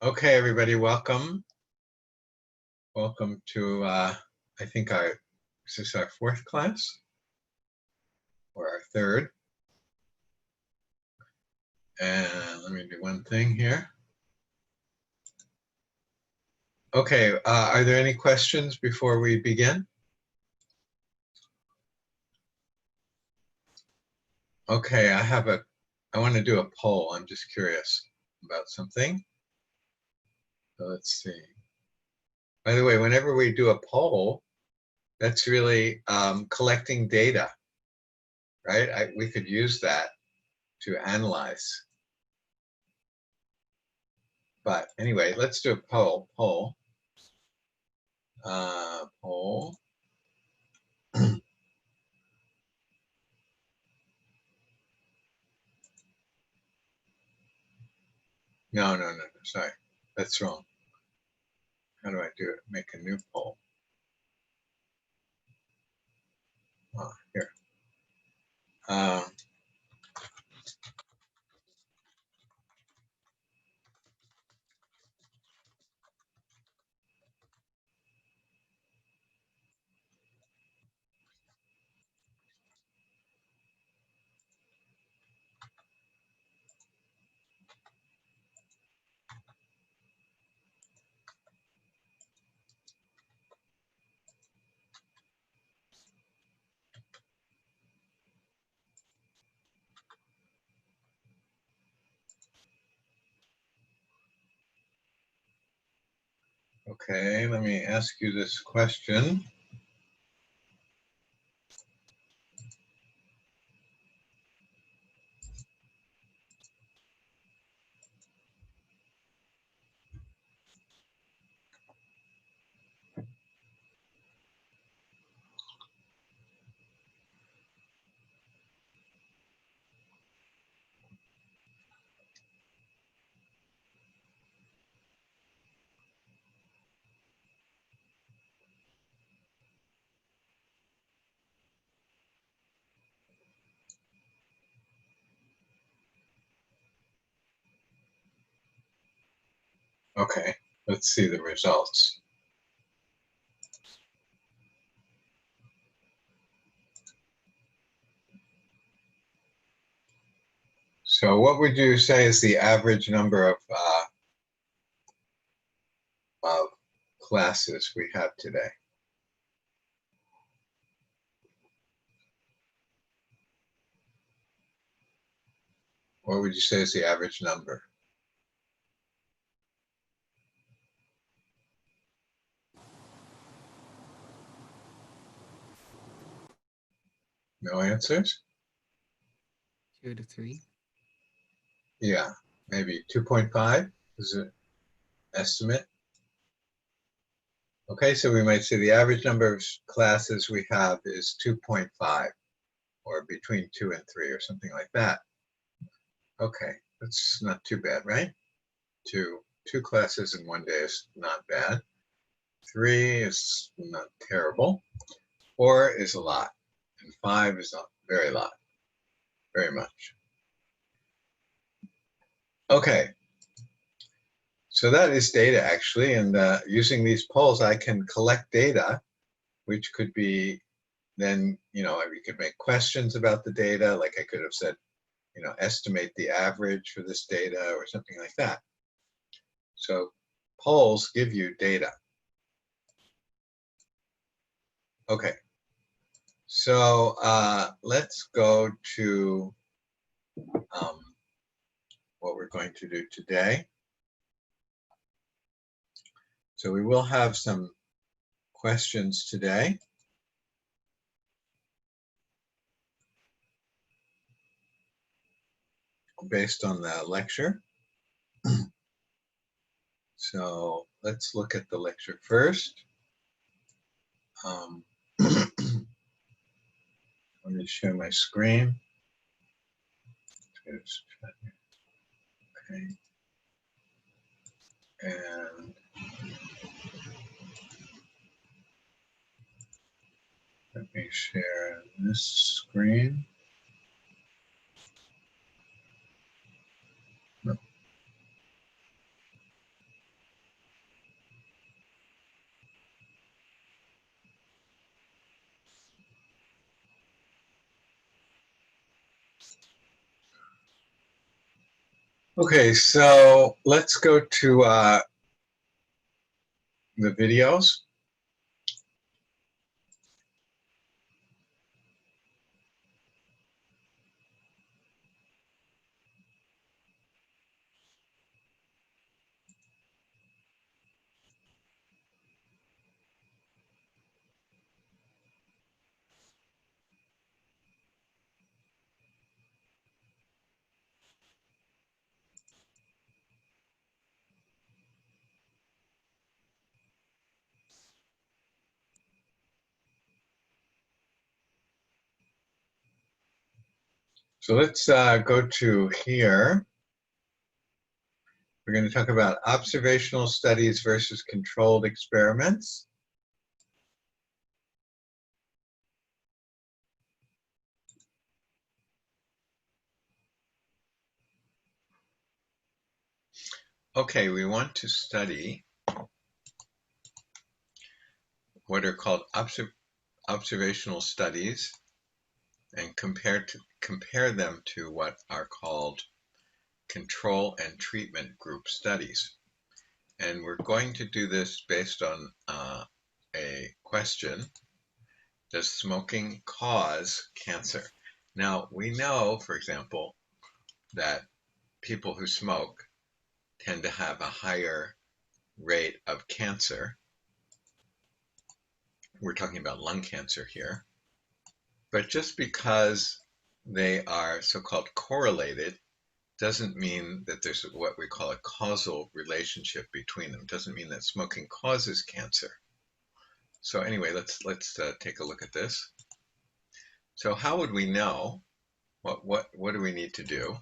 Okay, everybody, welcome. Welcome to, I think is this our fourth class? Or our third? And let me do one thing here. Okay, are there any questions before we begin? Okay, I want to do a poll. I'm just curious about something. So let's see. By the way, whenever we do a poll, that's really collecting data, right? We could use that to analyze. But anyway, let's do a poll. Poll. No, sorry. That's wrong. How do I do it? Make a new poll. Here. Okay, let me ask you this question. Okay, let's see the results. So what would you say is the average number of classes we have today? What would you say is the average number? No answers? 2 to 3. Yeah, maybe 2.5 is an estimate. Okay, so we might say the average number of classes we have is 2.5, or between 2 and 3, or something like that. Okay, that's not too bad, right? Two classes in one day is not bad. 3 is not terrible. 4 is a lot, and 5 is not very lot, very much. Okay, so that is data actually, and using these polls, I can collect data, which could be then, we could make questions about the data, like I could have said, estimate the average for this data or something like that. So polls give you data. Okay, so let's go to what we're going to do today. So we will have some questions today. Based on the lecture. So let's look at the lecture first. Let me share my screen. Okay. And let me share this screen. No. Okay, so let's go to the videos. So let's go to here. We're going to talk about observational studies versus controlled experiments. Okay, we want to study what are called observational studies and compare them to what are called control and treatment group studies. And we're going to do this based on a question: does smoking cause cancer? Now, we know, for example, that people who smoke tend to have a higher rate of cancer. We're talking about lung cancer here. But just because they are so-called correlated doesn't mean that there's what we call a causal relationship between them. It doesn't mean that smoking causes cancer. So anyway, let's take a look at this. So how would we know? What do we need to do?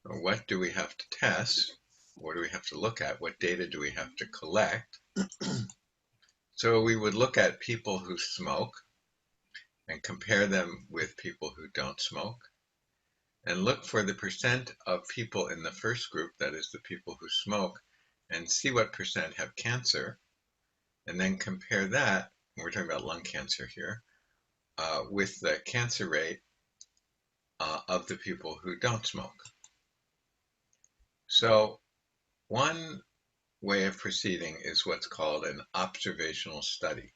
Or what do we have to test? What do we have to look at? What data do we have to collect? So we would look at people who smoke and compare them with people who don't smoke, and look for the percent of people in the first group, that is the people who smoke, and see what percent have cancer, and then compare that, we're talking about lung cancer here, with the cancer rate of the people who don't smoke. So one way of proceeding is what's called an observational study.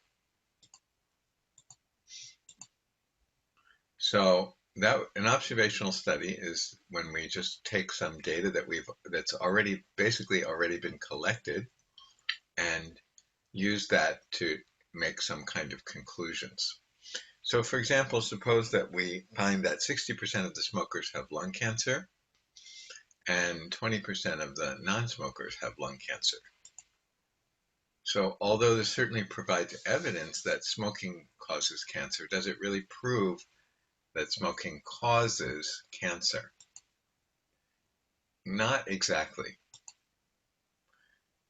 So that an observational study is when we just take some data that's basically already been collected and use that to make some kind of conclusions. So for example, suppose that we find that 60% of the smokers have lung cancer and 20% of the non-smokers have lung cancer. So although this certainly provides evidence that smoking causes cancer, does it really prove that smoking causes cancer? Not exactly.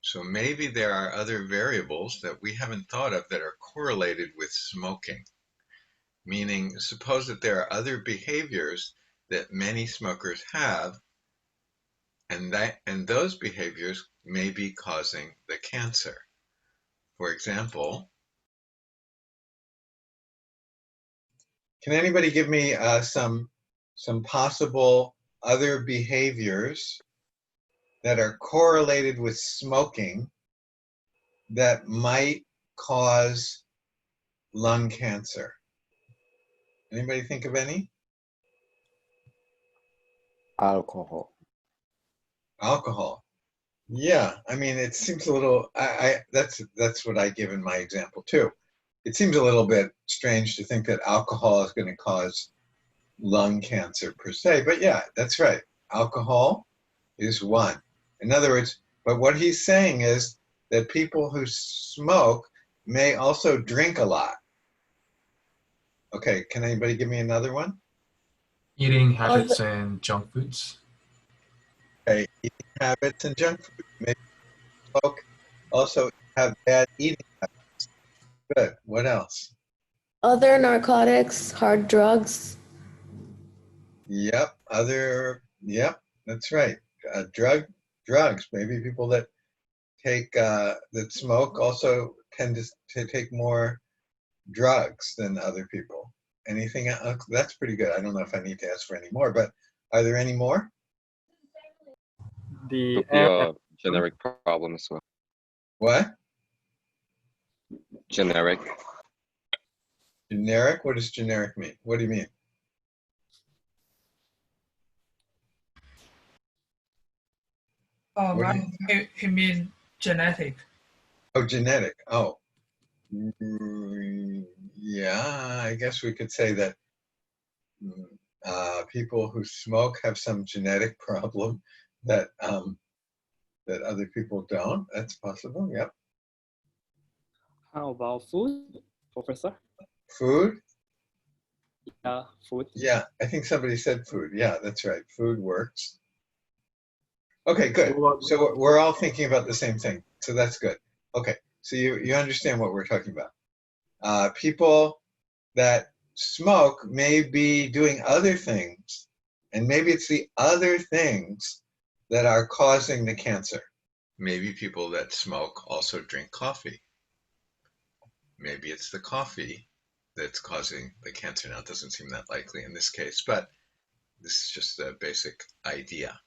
So maybe there are other variables that we haven't thought of that are correlated with smoking. Meaning, suppose that there are other behaviors that many smokers have, and those behaviors may be causing the cancer. For example, can anybody give me some possible other behaviors that are correlated with smoking that might cause lung cancer? Anybody think of any? Alcohol. Alcohol. Yeah, I mean, it seems a little. That's what I give in my example too. It seems a little bit strange to think that alcohol is going to cause lung cancer per se, but yeah, that's right. Alcohol is one. In other words, but what he's saying is that people who smoke may also drink a lot. Okay, can anybody give me another one? Eating habits and junk foods. Okay, eating habits and junk food. Maybe smoke also have bad eating habits. Good. What else? Other narcotics, hard drugs. Yep. Yep. That's right. Drugs. Maybe people that that smoke also tend to take more drugs than other people. Anything else? That's pretty good. I don't know if I need to ask for any more, but are there any more? The Could be air a generic problem as well. What? Generic. Generic? What does generic mean? What do you mean? Oh, What do right. He mean genetic. Oh, genetic. Oh. Yeah, I guess we could say that people who smoke have some genetic problem that that other people don't. That's possible. Yep. How about food, Professor? Food? Yeah, food. Yeah, I think somebody said food. Yeah, that's right. Food works. Okay, good. So we're all thinking about the same thing. So that's good. Okay, so you understand what we're talking about. People that smoke may be doing other things, and maybe it's the other things that are causing the cancer. Maybe people that smoke also drink coffee. Maybe it's the coffee that's causing the cancer. Now, it doesn't seem that likely in this case, but this is just a basic idea.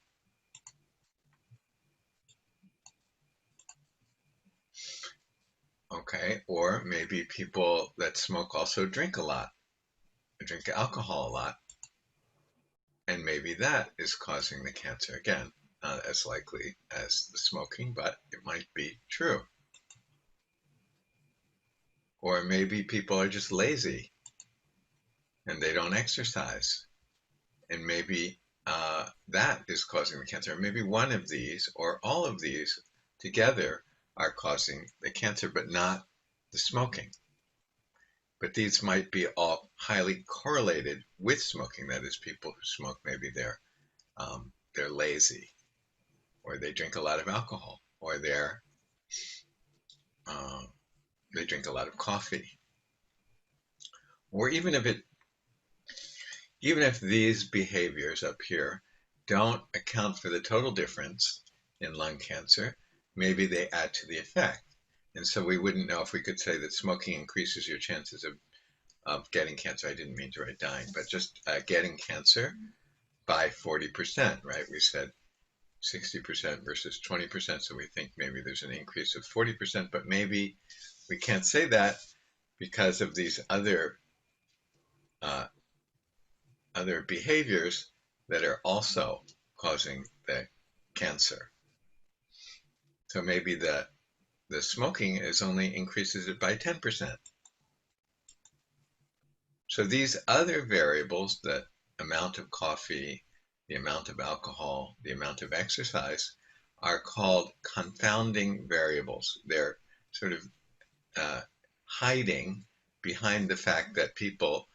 Okay, or maybe people that smoke also drink a lot, drink alcohol a lot, and maybe that is causing the cancer. Again, not as likely as the smoking, but it might be true. Or maybe people are just lazy and they don't exercise, and maybe that is causing the cancer. Or maybe one of these or all of these together are causing the cancer, but not the smoking. But these might be all highly correlated with smoking. That is, people who smoke, maybe they're lazy, or they drink a lot of alcohol, or they drink a lot of coffee. Or even if these behaviors up here don't account for the total difference in lung cancer, maybe they add to the effect. And so we wouldn't know if we could say that smoking increases your chances of getting cancer. I didn't mean to write dying, but just getting cancer by 40%, right? We said 60% versus 20%, so we think maybe there's an increase of 40%, but maybe we can't say that because of these other behaviors that are also causing the cancer. So maybe the smoking only increases it by 10%. So these other variables, the amount of coffee, the amount of alcohol, the amount of exercise, are called confounding variables. They're sort of hiding behind the fact that people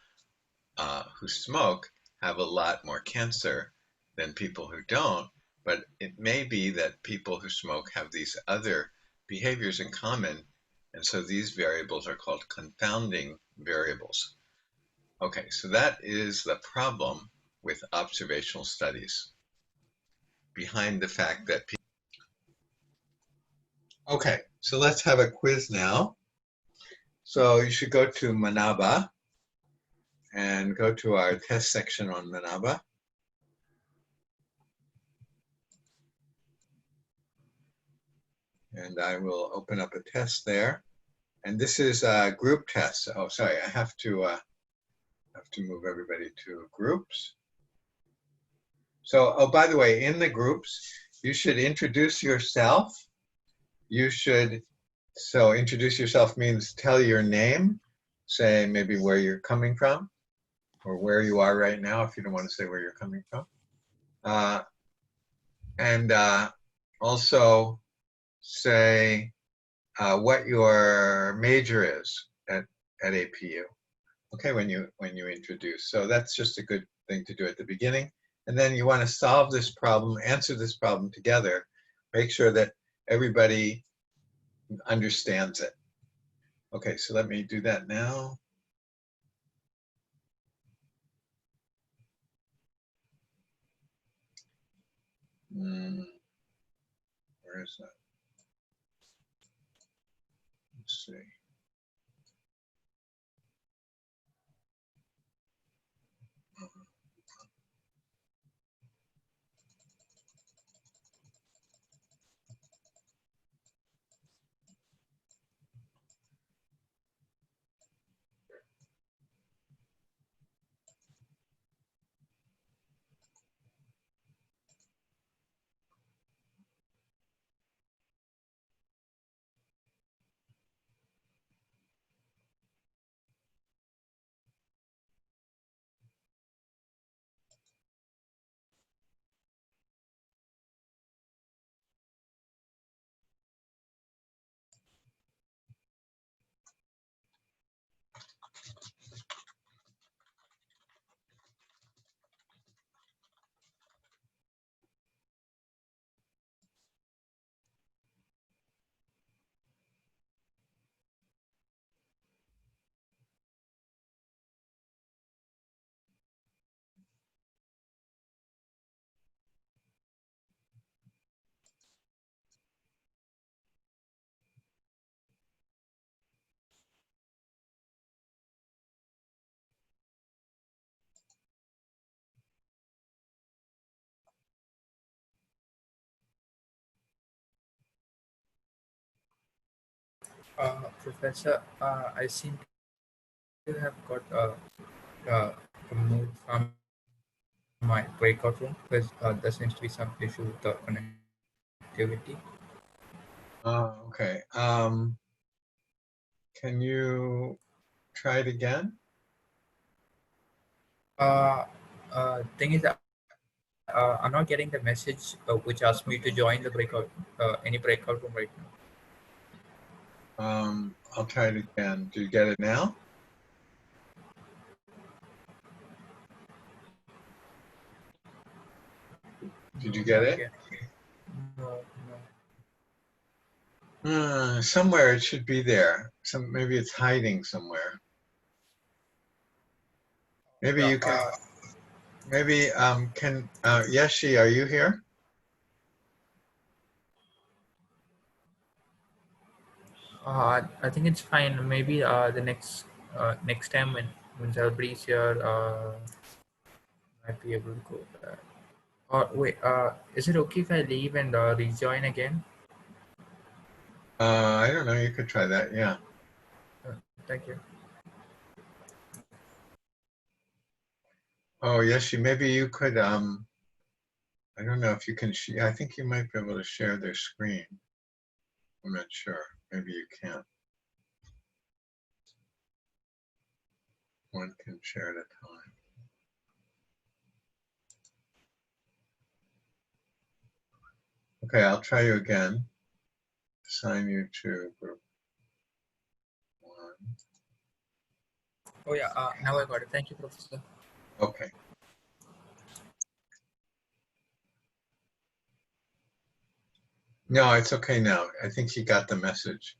who smoke have a lot more cancer than people who don't, but it may be that people who smoke have these other behaviors in common, and so these variables are called confounding variables. Okay, so that is the problem with observational studies, behind the fact that people... Okay, so let's have a quiz now. So you should go to Manaba and go to our test section on Manaba. And I will open up a test there. And this is a group test. Oh, sorry, I have to move everybody to groups. So, oh, by the way, in the groups, you should introduce yourself. You should, so introduce yourself means tell your name, say maybe where you're coming from or where you are right now if you don't want to say where you're coming from. And also say what your major is at APU. Okay, when you introduce. So that's just a good thing to do at the beginning. And then you want to solve this problem, answer this problem together, make sure that everybody understands it. Okay, so let me do that now. Where is that? Let's see. Professor, I seem to have got moved from my breakout room because there seems to be some issue with the connectivity. Oh, okay. Can you try it again? Thing is, I'm not getting the message which asks me to join the breakout, any breakout room right now. I'll try it again. Do you get it now? Did you get it? No. Somewhere it should be there. Maybe it's hiding somewhere. Maybe you can. Maybe can Yeshi, are you here? I think it's fine. Maybe the next time when everybody's here, might be able to go back. Or wait, is it okay if I leave and rejoin again? I don't know. You could try that. Yeah. Thank you. Oh, Yeshi, maybe you could. I don't know if you can. I think you might be able to share their screen. I'm not sure. Maybe you can't. One can share at a time. Okay, I'll try you again. Assign you to group 1. Oh yeah, now I got it. Thank you, Professor. Okay. No, it's okay now. I think he got the message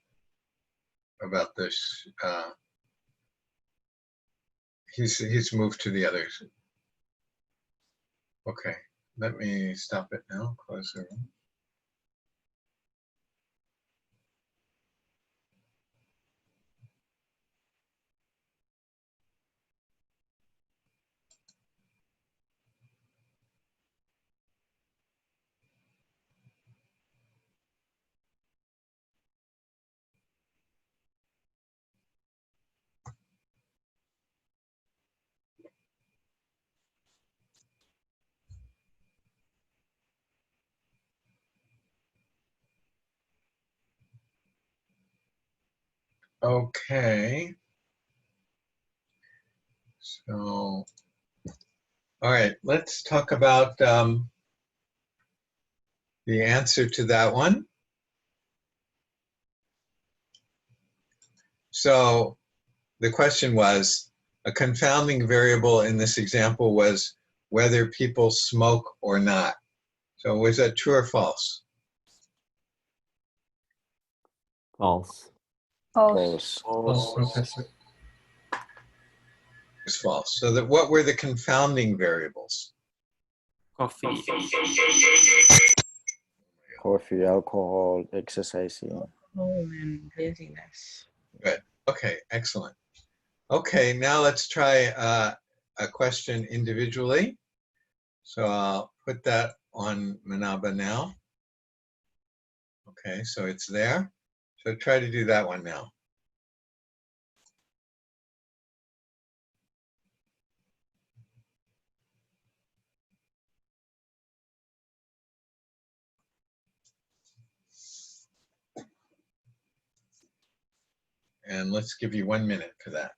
about this. He's moved to the others. Okay, let me stop it now. Close the room. Okay. So, all right, let's talk about the answer to that one. So the question was, a confounding variable in this example was whether people smoke or not. So was that true or false? False. False. False, Professor. It's false. So that what were the confounding variables? Coffee. Coffee, alcohol, exercising. And laziness. Good. Okay, excellent. Okay, now let's try a question individually. So I'll put that on Manaba now. Okay, so it's there. So try to do that one now. And let's give you 1 minute for that.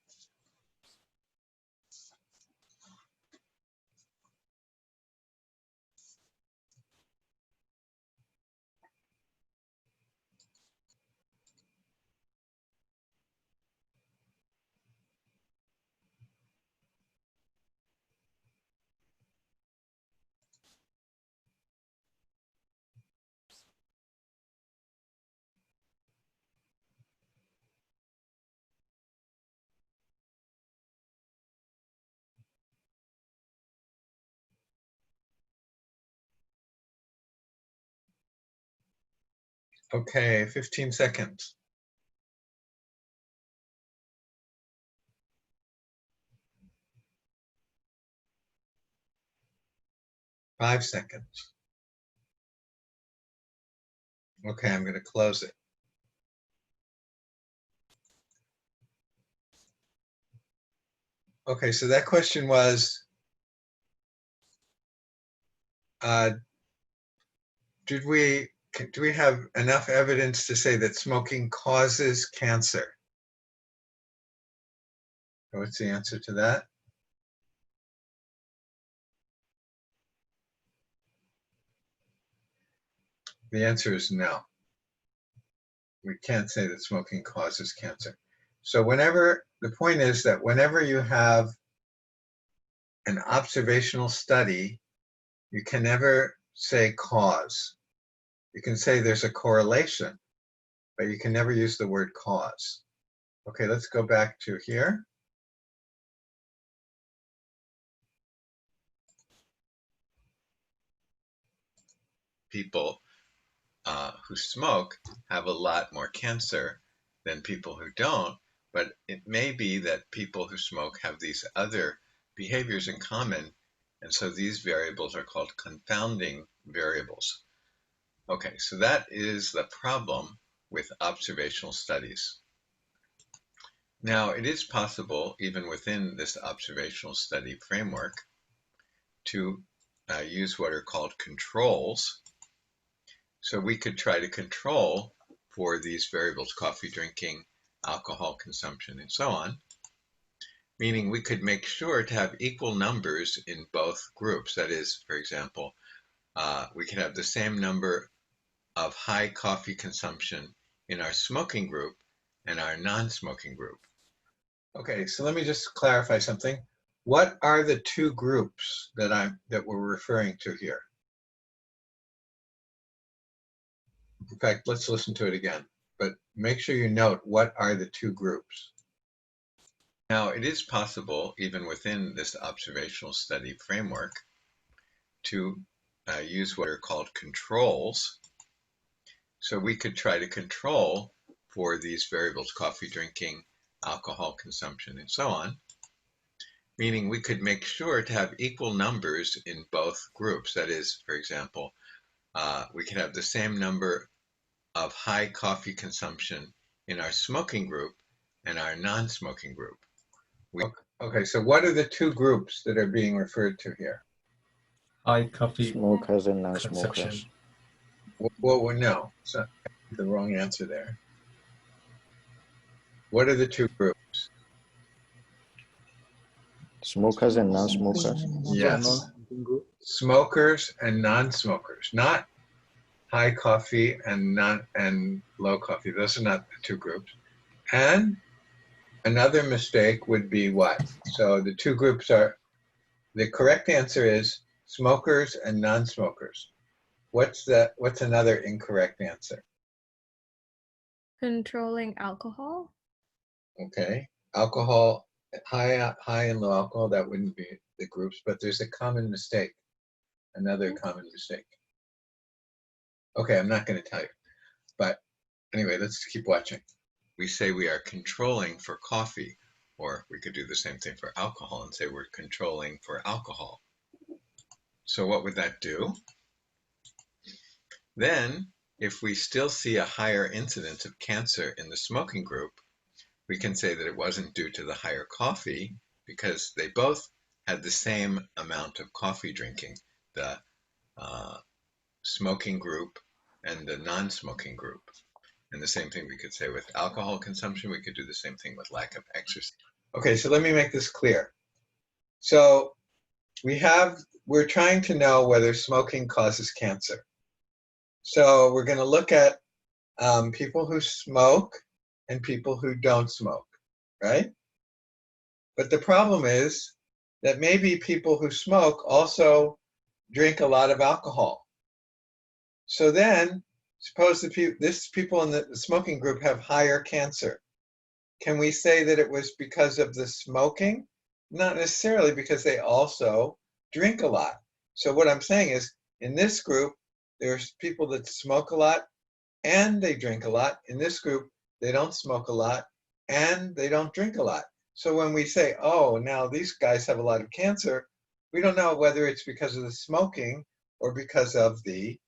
Okay, 15 seconds. 5 seconds. Okay, I'm going to close it. Okay, so that question was, do we have enough evidence to say that smoking causes cancer? What's the answer to that? The answer is no. We can't say that smoking causes cancer. So the point is that whenever you have an observational study, you can never say cause. You can say there's a correlation, but you can never use the word cause. Okay, let's go back to here. People who smoke have a lot more cancer than people who don't, but it may be that people who smoke have these other behaviors in common, and so these variables are called confounding variables. Okay, so that is the problem with observational studies. Now, it is possible, even within this observational study framework, to use what are called controls. So we could try to control for these variables, coffee drinking, alcohol consumption, and so on, meaning we could make sure to have equal numbers in both groups. That is, for example, we could have the same number of high coffee consumption in our smoking group and our non-smoking group. Okay, so let me just clarify something. What are the two groups that we're referring to here? In fact, let's listen to it again, but make sure you note what are the two groups. Now, it is possible, even within this observational study framework, to use what are called controls. So we could try to control for these variables, coffee drinking, alcohol consumption, and so on, meaning we could make sure to have equal numbers in both groups. That is, for example, we could have the same number of high coffee consumption in our smoking group and our non-smoking group. Okay, so what are the two groups that are being referred to here? High coffee Smokers and consumption. non-smokers. Well, no, so the wrong answer there. What are the two groups? Smokers and non-smokers. Yes, smokers and non-smokers, not high coffee and low coffee. Those are not the two groups. And another mistake would be what? So the two groups are, the correct answer is smokers and non-smokers. What's another incorrect answer? Controlling alcohol. Okay, alcohol, high and low alcohol, that wouldn't be the groups, but there's a common mistake, another common mistake. Okay, I'm not going to tell you, but anyway, let's keep watching. We say we are controlling for coffee, or we could do the same thing for alcohol and say we're controlling for alcohol. So what would that do? Then, if we still see a higher incidence of cancer in the smoking group, we can say that it wasn't due to the higher coffee because they both had the same amount of coffee drinking, the smoking group and the non-smoking group. And the same thing we could say with alcohol consumption. We could do the same thing with lack of exercise. Okay, so let me make this clear. So we're trying to know whether smoking causes cancer. So we're going to look at people who smoke and people who don't smoke, right? But the problem is that maybe people who smoke also drink a lot of alcohol. So then, suppose these people in the smoking group have higher cancer. Can we say that it was because of the smoking? Not necessarily, because they also drink a lot. So what I'm saying is, in this group, there's people that smoke a lot and they drink a lot. In this group, they don't smoke a lot and they don't drink a lot. So when we say, oh, now these guys have a lot of cancer, we don't know whether it's because of the smoking or because of the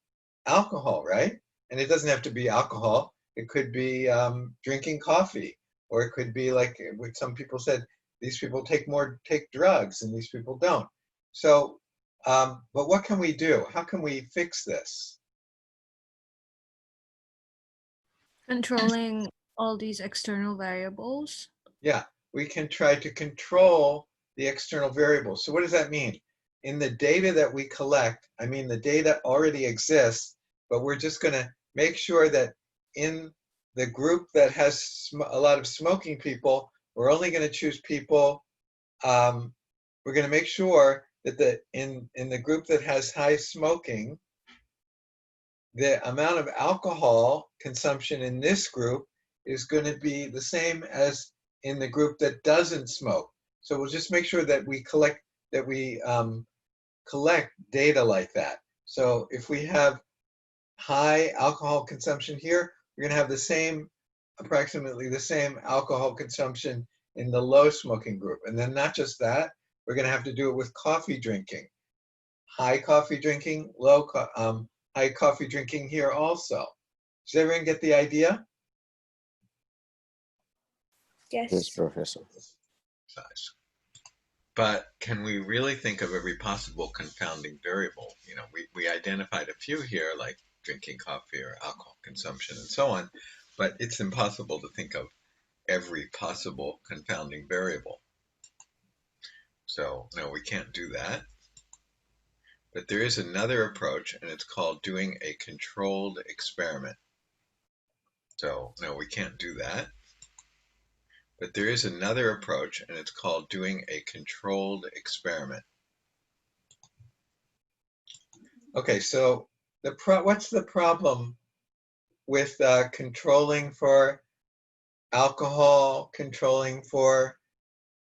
alcohol, right? And it doesn't have to be alcohol. It could be drinking coffee, or it could be like what some people said, these people take drugs and these people don't. So, but what can we do? How can we fix this? Controlling all these external variables. Yeah, we can try to control the external variables. So what does that mean? In the data that we collect, I mean the data already exists, but we're just going to make sure that in the group that has a lot of smoking people, we're only going to choose people, we're going to make sure that in the group that has high smoking, the amount of alcohol consumption in this group is going to be the same as in the group that doesn't smoke. So we'll just make sure that we collect data like that. So if we have high alcohol consumption here, we're going to have approximately the same alcohol consumption in the low smoking group. And then not just that, we're going to have to do it with coffee drinking. High coffee drinking, high coffee drinking here also. Does everyone get the idea? Yes, Professor. Size. But can we really think of every possible confounding variable? You know, we identified a few here, like drinking coffee or alcohol consumption and so on, but it's impossible to think of every possible confounding variable. So no, we can't do that. But there is another approach, and it's called doing a controlled experiment. So no, we can't do that. But there is another approach, and it's called doing a controlled experiment. Okay, so what's the problem with controlling for alcohol, controlling for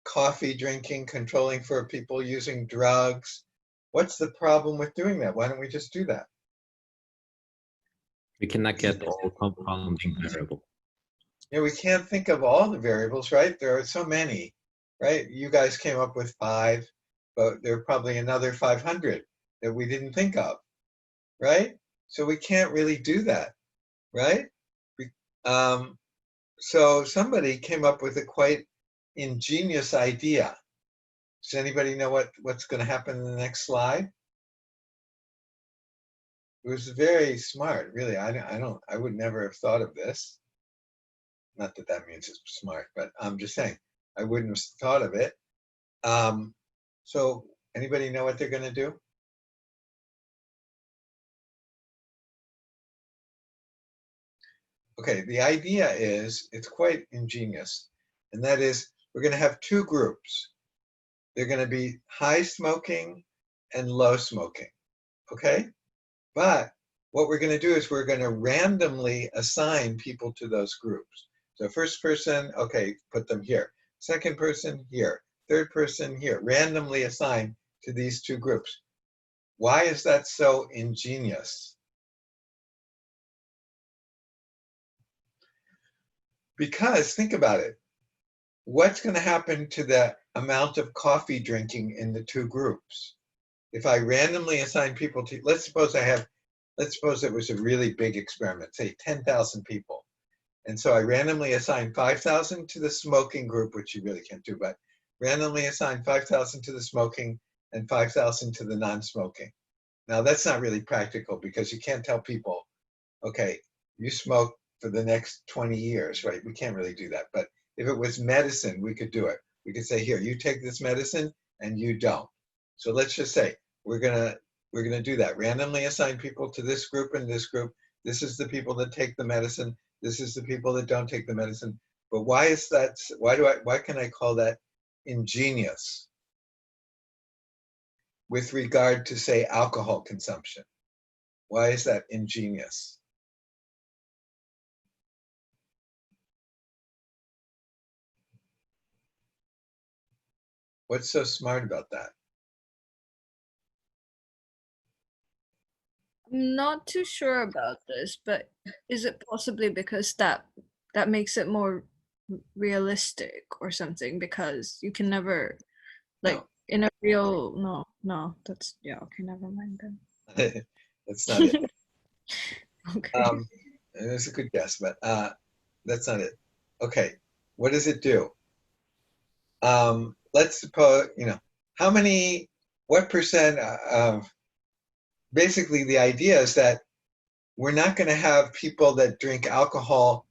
coffee drinking, controlling for people using drugs? What's the problem with doing that? Why don't we just do that? We cannot get all confounding variables. Yeah, we can't think of all the variables, right? There are so many, right? You guys came up with 5, but there are probably another 500 that we didn't think of, right? So we can't really do that, right? So somebody came up with a quite ingenious idea. Does anybody know what's going to happen in the next slide? It was very smart, really. I would never have thought of this. Not that that means it's smart, but I'm just saying I wouldn't have thought of it. So anybody know what they're going to do? Okay, the idea is, it's quite ingenious, and that is we're going to have 2 groups. They're going to be high smoking and low smoking, okay? But what we're going to do is we're going to randomly assign people to those groups. So first person, okay, put them here. Second person here. Third person here. Randomly assign to these 2 groups. Why is that so ingenious? Because think about it. What's going to happen to the amount of coffee drinking in the 2 groups? If I randomly assign people to, let's suppose it was a really big experiment, say 10,000 people. And so I randomly assign 5,000 to the smoking group, which you really can't do, but randomly assign 5,000 to the smoking and 5,000 to the non-smoking. Now that's not really practical because you can't tell people, okay, you smoke for the next 20 years, right? We can't really do that. But if it was medicine, we could do it. We could say, here, you take this medicine and you don't. So let's just say we're gonna do that. Randomly assign people to this group and this group. This is the people that take the medicine. This is the people that don't take the medicine. But why is that? Why can I call that ingenious with regard to, say, alcohol consumption? Why is that ingenious? What's so smart about that? I'm not too sure about this, but is it possibly because that makes it more realistic or something? Because you can never, like, No. in a real no, that's okay, never mind then. That's not it. Okay. It's a good guess, but that's not it. Okay, what does it do? let's suppose, what percent of, basically the idea is that we're not going to have people that drink alcohol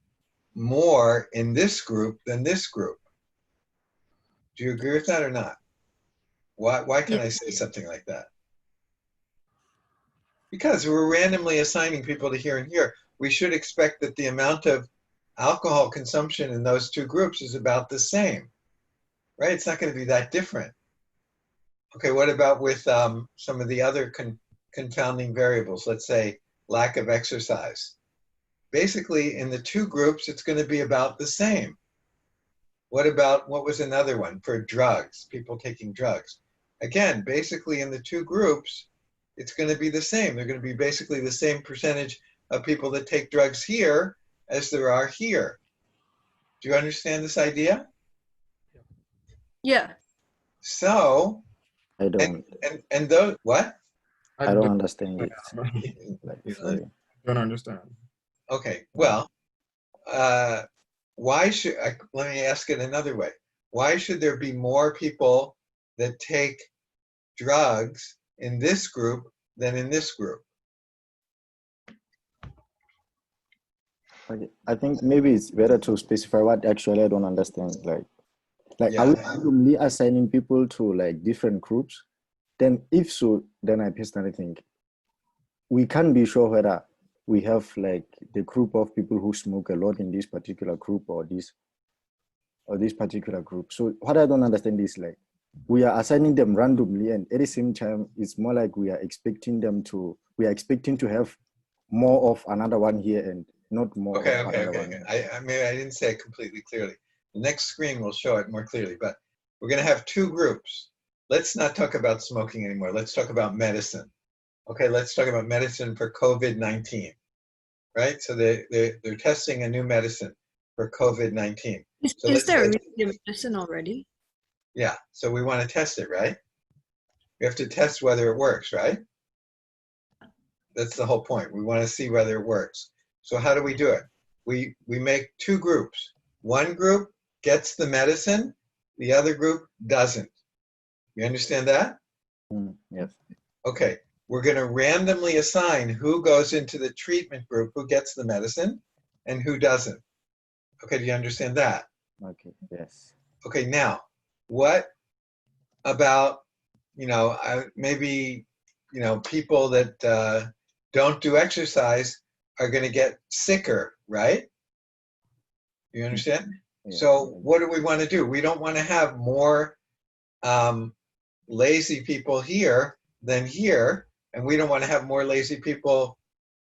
more in this group than this group. Do you agree with that or not? Why can I say something like that? Because we're randomly assigning people to here and here. We should expect that the amount of alcohol consumption in those two groups is about the same, right? It's not going to be that different. Okay, what about with some of the other confounding variables? Let's say lack of exercise. Basically, in the two groups, it's going to be about the same. What was another one? For drugs, people taking drugs. Again, basically in the two groups, it's going to be the same. They're going to be basically the same percentage of people that take drugs here as there are here. Do you understand this idea? Yeah. So, I don't. and those, what? I don't understand it. Like, I don't understand. Okay, well, why should, let me ask it another way. Why should there be more people that take drugs in this group than in this group? Okay. I think maybe it's better to specify what actually I don't understand. Like Yeah. are we randomly assigning people to like different groups? Then if so, then I personally think we can't be sure whether we have like the group of people who smoke a lot in this particular group or this particular group. So what I don't understand is like we are assigning them randomly, and at the same time, it's more like we are expecting to have more of another one here and not more of another one. Maybe I didn't say it completely clearly. The next screen will show it more clearly, but we're going to have two groups. Let's not talk about smoking anymore. Let's talk about medicine. Okay, let's talk about medicine for COVID-19, right? So they're testing a new medicine for COVID-19. So Is there a medicine already? Yeah, so we want to test it, right? We have to test whether it works, right? That's the whole point. We want to see whether it works. So how do we do it? We make two groups. One group gets the medicine, the other group doesn't. You understand that? Yes. Okay, we're going to randomly assign who goes into the treatment group, who gets the medicine, and who doesn't. Okay, do you understand that? Okay, yes. Okay, now, what about, maybe, people that don't do exercise are going to get sicker, right? You understand? Yeah. So what do we want to do? We don't want to have more lazy people here than here, and we don't want to have more lazy people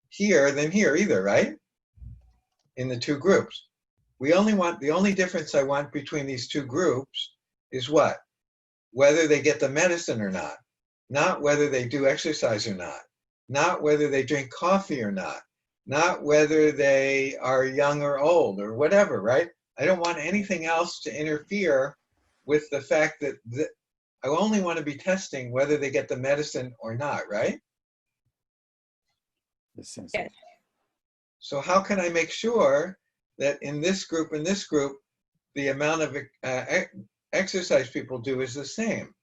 here than here either, right? In the two groups. The only difference I want between these two groups is what? Whether they get the medicine or not whether they do exercise or not whether they drink coffee or not whether they are young or old or whatever, right? I don't want anything else to interfere with the fact that I only want to be testing whether they get the medicine or not, right? Yes. So how can I make sure that in this group and this group, the amount of exercise people do is the same?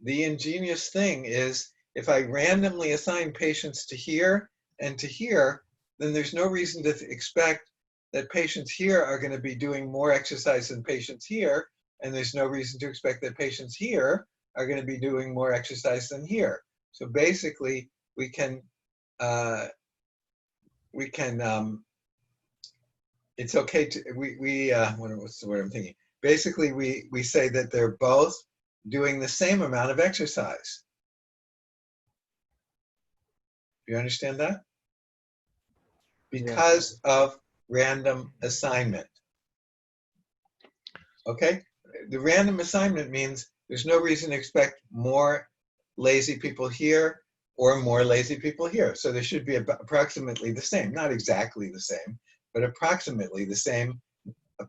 The ingenious thing is if I randomly assign patients to here and to here, then there's no reason to expect that patients here are going to be doing more exercise than patients here, and there's no reason to expect that patients here are going to be doing more exercise than here. So basically, we can it's okay to, what's the word I'm thinking? Basically, we say that they're both doing the same amount of exercise. Do you understand that? Because of random assignment. Okay? The random assignment means there's no reason to expect more lazy people here or more lazy people here. So there should be approximately the same, not exactly the same, but approximately the same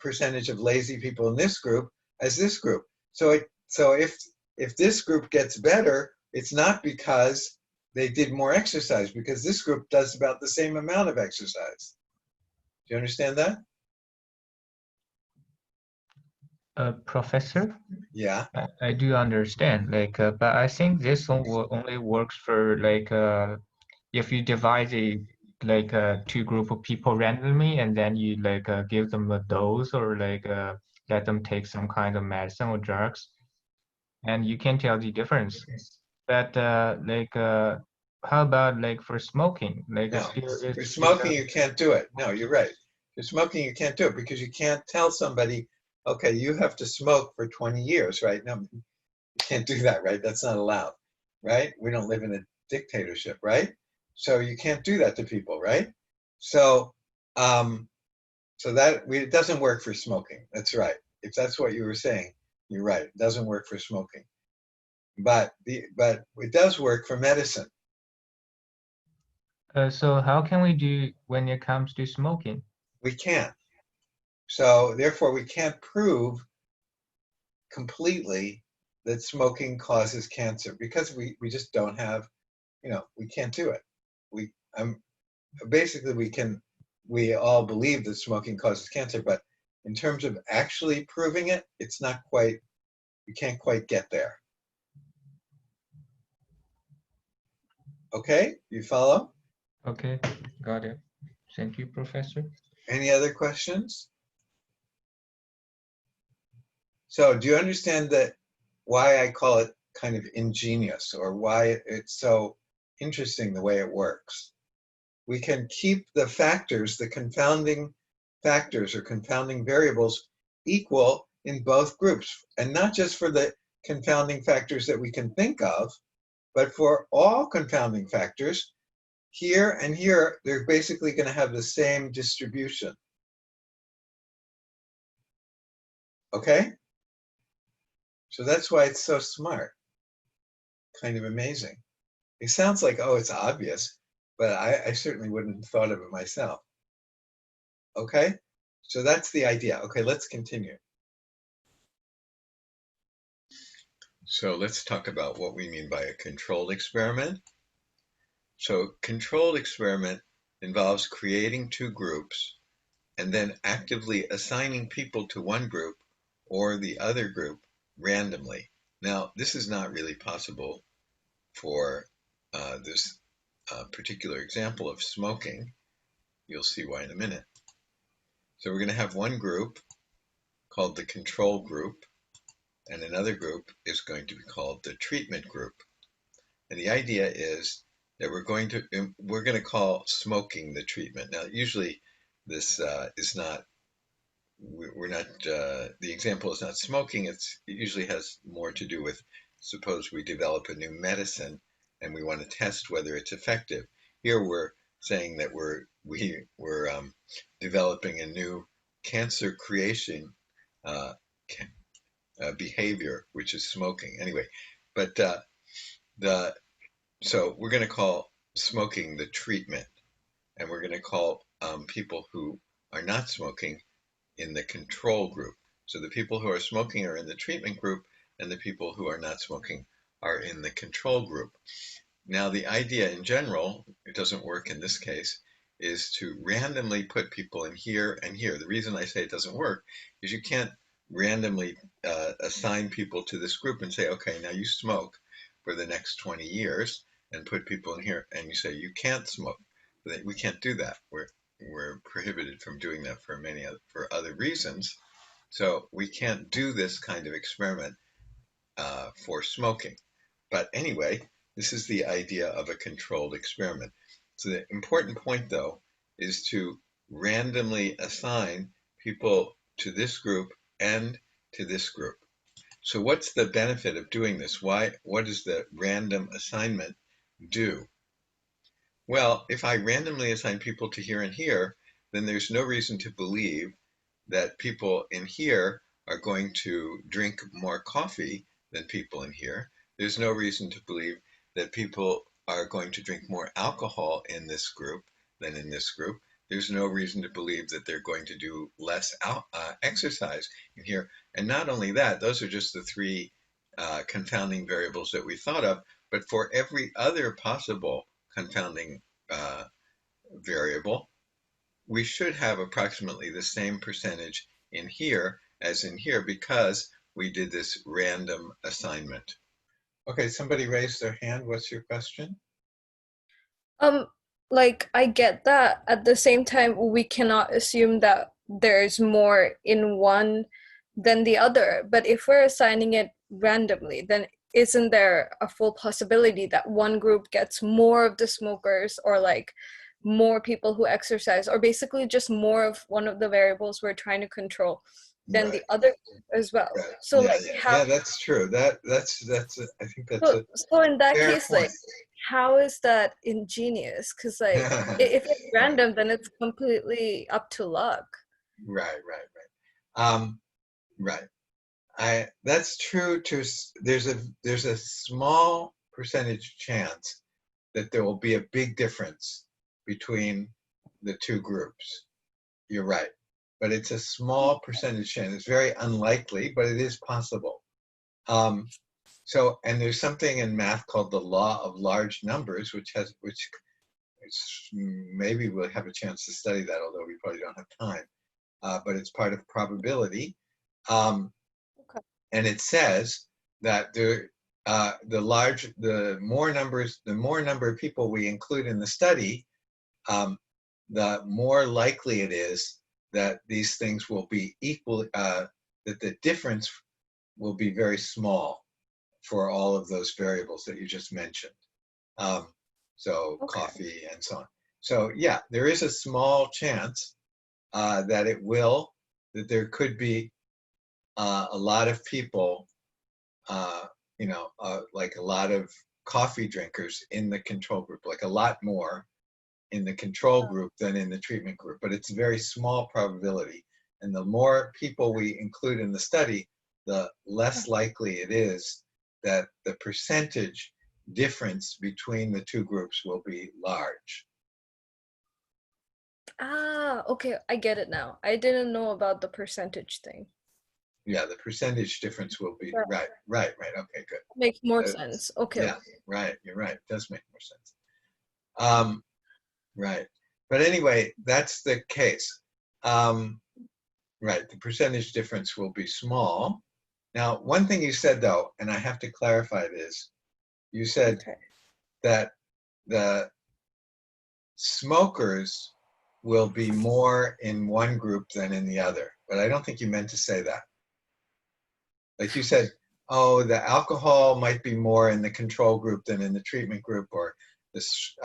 percentage of lazy people in this group as this group. So if this group gets better, it's not because they did more exercise, because this group does about the same amount of exercise. Do you understand that? Professor, Yeah. I do understand. But I think this only works for if you divide two group of people randomly and then you give them a dose or let them take some kind of medicine or drugs, and you can tell the difference. But how about for smoking? No, for smoking, you can't do it. No, you're right. For smoking, you can't do it because you can't tell somebody, okay, you have to smoke for 20 years, right? No, you can't do that, right? That's not allowed, right? We don't live in a dictatorship, right? So you can't do that to people, right? So, it doesn't work for smoking. That's right. If that's what you were saying, you're right. It doesn't work for smoking, but it does work for medicine. So how can we do when it comes to smoking? We can't. So therefore, we can't prove completely that smoking causes cancer because we just don't have, we can't do it. We all believe that smoking causes cancer, but in terms of actually proving it, it's not quite, we can't quite get there. Okay, you follow? Okay, got it. Thank you, Professor. Any other questions? So do you understand that why I call it kind of ingenious, or why it's so interesting the way it works? We can keep the factors, the confounding factors or confounding variables, equal in both groups, and not just for the confounding factors that we can think of, but for all confounding factors. Here and here, they're basically going to have the same distribution. Okay? So that's why it's so smart. Kind of amazing. It sounds like, oh, it's obvious, but I certainly wouldn't have thought of it myself. Okay? So that's the idea. Okay, let's continue. So let's talk about what we mean by a controlled experiment. So controlled experiment involves creating two groups and then actively assigning people to one group or the other group randomly. Now, this is not really possible for this particular example of smoking. You'll see why in a minute. So we're going to have one group called the control group, and another group is going to be called the treatment group. And the idea is that we're going to call smoking the treatment. Now, usually this is not, the example is not smoking. It usually has more to do with, suppose we develop a new medicine and we want to test whether it's effective. Here we're saying that we're developing a new cancer creation behavior, which is smoking. Anyway, but so we're going to call smoking the treatment, and we're going to call people who are not smoking in the control group. So the people who are smoking are in the treatment group, and the people who are not smoking are in the control group. Now, the idea in general, it doesn't work in this case, is to randomly put people in here and here. The reason I say it doesn't work is you can't randomly assign people to this group and say, okay, now you smoke for the next 20 years, and put people in here, and you say you can't smoke. We can't do that. We're prohibited from doing that for other reasons. So we can't do this kind of experiment for smoking. But anyway, this is the idea of a controlled experiment. So the important point, though, is to randomly assign people to this group and to this group. So what's the benefit of doing this? What does the random assignment do? Well, if I randomly assign people to here and here, then there's no reason to believe that people in here are going to drink more coffee than people in here. There's no reason to believe that people are going to drink more alcohol in this group than in this group. There's no reason to believe that they're going to do less exercise in here. And not only that, those are just the three confounding variables that we thought of, but for every other possible confounding variable, we should have approximately the same percentage in here as in here because we did this random assignment. Okay, somebody raised their hand. What's your question? Like I get that. At the same time, we cannot assume that there's more in one than the other. But if we're assigning it randomly, then isn't there a full possibility that one group gets more of the smokers, or like more people who exercise, or basically just more of one of the variables we're trying to control than Right. the other as well? Right. So Yeah, like yeah, how yeah, that's true. That's I think that's so, a so in that fair case, point. like, how is that ingenious? Because like, if it's random, then it's completely up to luck. Right, right, right. Right. That's true to there's a small percentage chance that there will be a big difference between the two groups. You're right. But it's a small percentage chance. It's very unlikely, but it is possible. And there's something in math called the law of large numbers, which maybe we'll have a chance to study that, although we probably don't have time. But it's part of probability. Okay. And it says that the more number of people we include in the study, the more likely it is that these things will be equal, that the difference will be very small for all of those variables that you just mentioned. So Okay. coffee and so on. So yeah, there is a small chance that there could be a lot of people, like a lot of coffee drinkers in the control group, like a lot more in the control group than in the treatment group, but it's a very small probability. And the more people we include in the study, the less likely it is that the percentage difference between the two groups will be large. Ah, okay, I get it now. I didn't know about the percentage thing. Yeah, the percentage difference will be, Right. right. Okay, good. Makes more sense. Okay. Yeah, right, you're right. It does make more sense. Right. But anyway, that's the case. Right, the percentage difference will be small. Now, one thing you said though, and I have to clarify this, you said Okay. that the smokers will be more in one group than in the other, but I don't think you meant to say that. Like you said, oh, the alcohol might be more in the control group than in the treatment group, or this,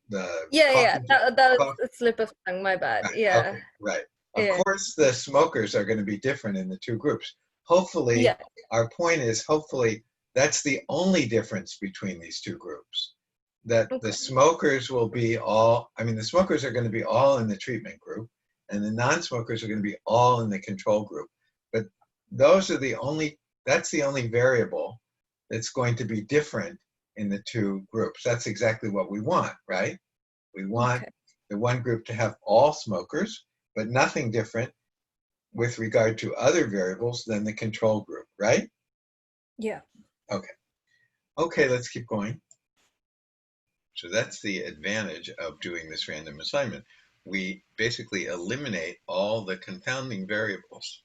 the Yeah, coffee, that was a slip of tongue. My bad. Yeah. okay, right. Of Yeah. course, the smokers are going to be different in the two groups. Hopefully, Yeah. our point is, hopefully, that's the only difference between these two groups. That Okay. the smokers will be all, the smokers are going to be all in the treatment group, and the non-smokers are going to be all in the control group. But that's the only variable that's going to be different in the two groups. That's exactly what we want, right? We want the one group to have all smokers, but nothing different with regard to other variables than the control group, right? Yeah. Okay, let's keep going. So that's the advantage of doing this random assignment. We basically eliminate all the confounding variables.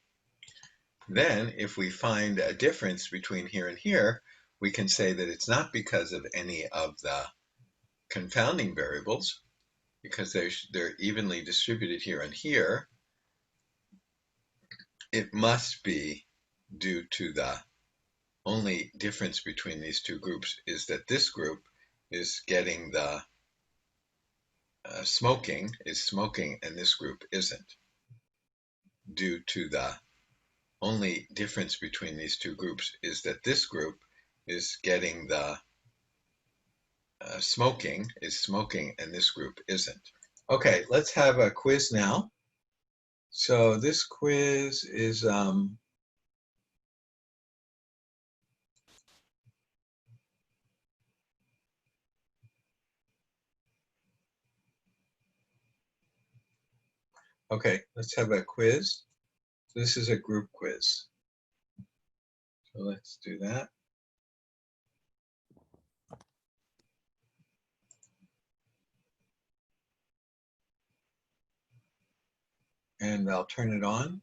Then, if we find a difference between here and here, we can say that it's not because of any of the confounding variables, because they're evenly distributed here and here. It must be due to the only difference between these two groups is that this group is getting the smoking and this group isn't. Due to the only difference between these two groups is that this group is getting the smoking and this group isn't. Okay, let's have a quiz now. So this quiz is okay, let's have a quiz. This is a group quiz. So let's do that. And I'll turn it on.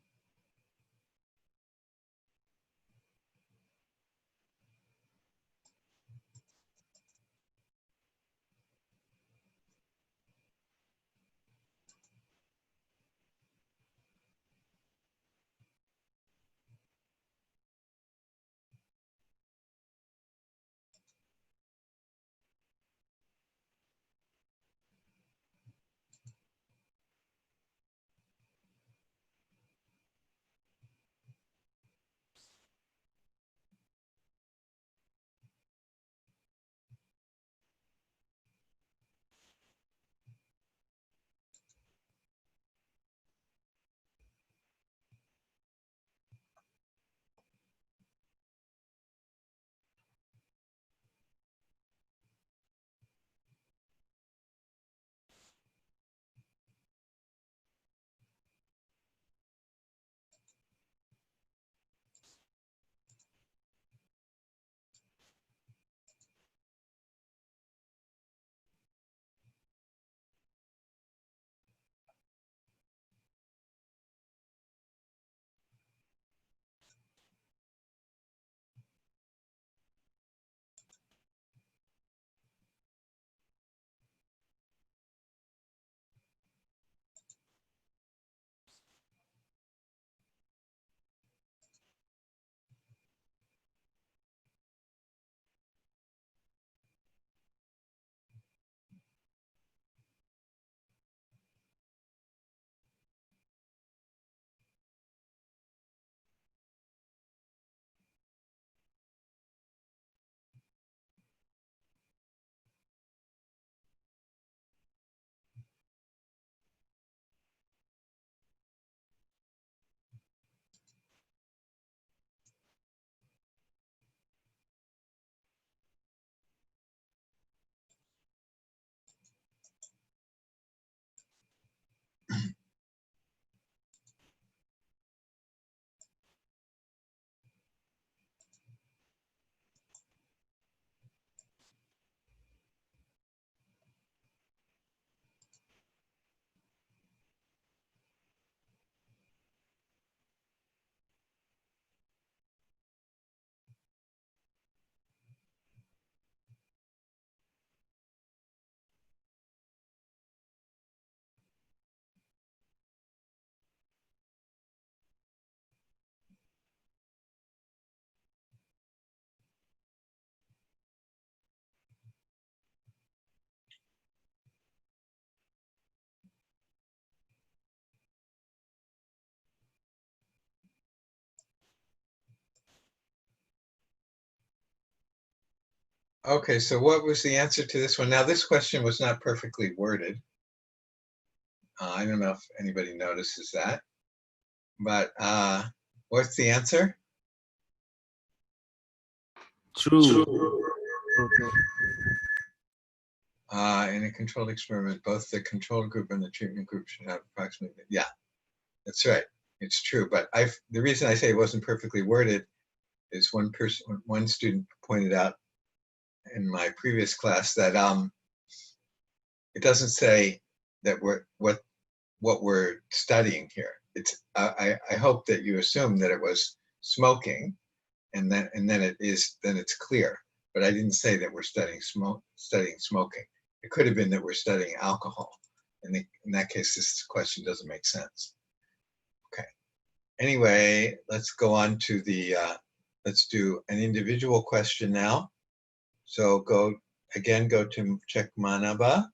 Okay, so what was the answer to this one? Now, this question was not perfectly worded. I don't know if anybody notices that, but what's the answer? True. In a controlled experiment, both the control group and the treatment group should have approximately, yeah, that's right. It's true, but the reason I say it wasn't perfectly worded is one student pointed out in my previous class that it doesn't say that what we're studying here. It's I hope that you assume that it was smoking, and then it's clear. But I didn't say that we're studying smoking. It could have been that we're studying alcohol. And in that case, this question doesn't make sense. Okay. Anyway, let's go on to let's do an individual question now. So go to check Manaba,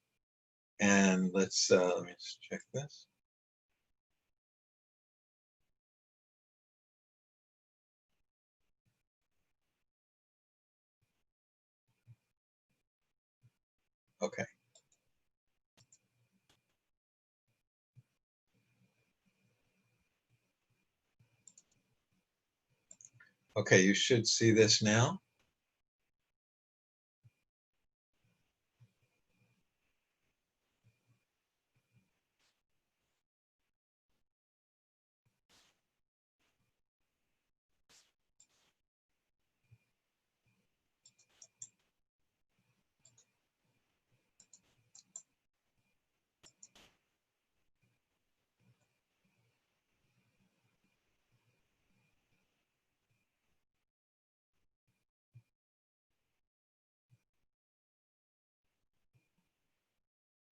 and let me just check this. Okay. Okay, you should see this now.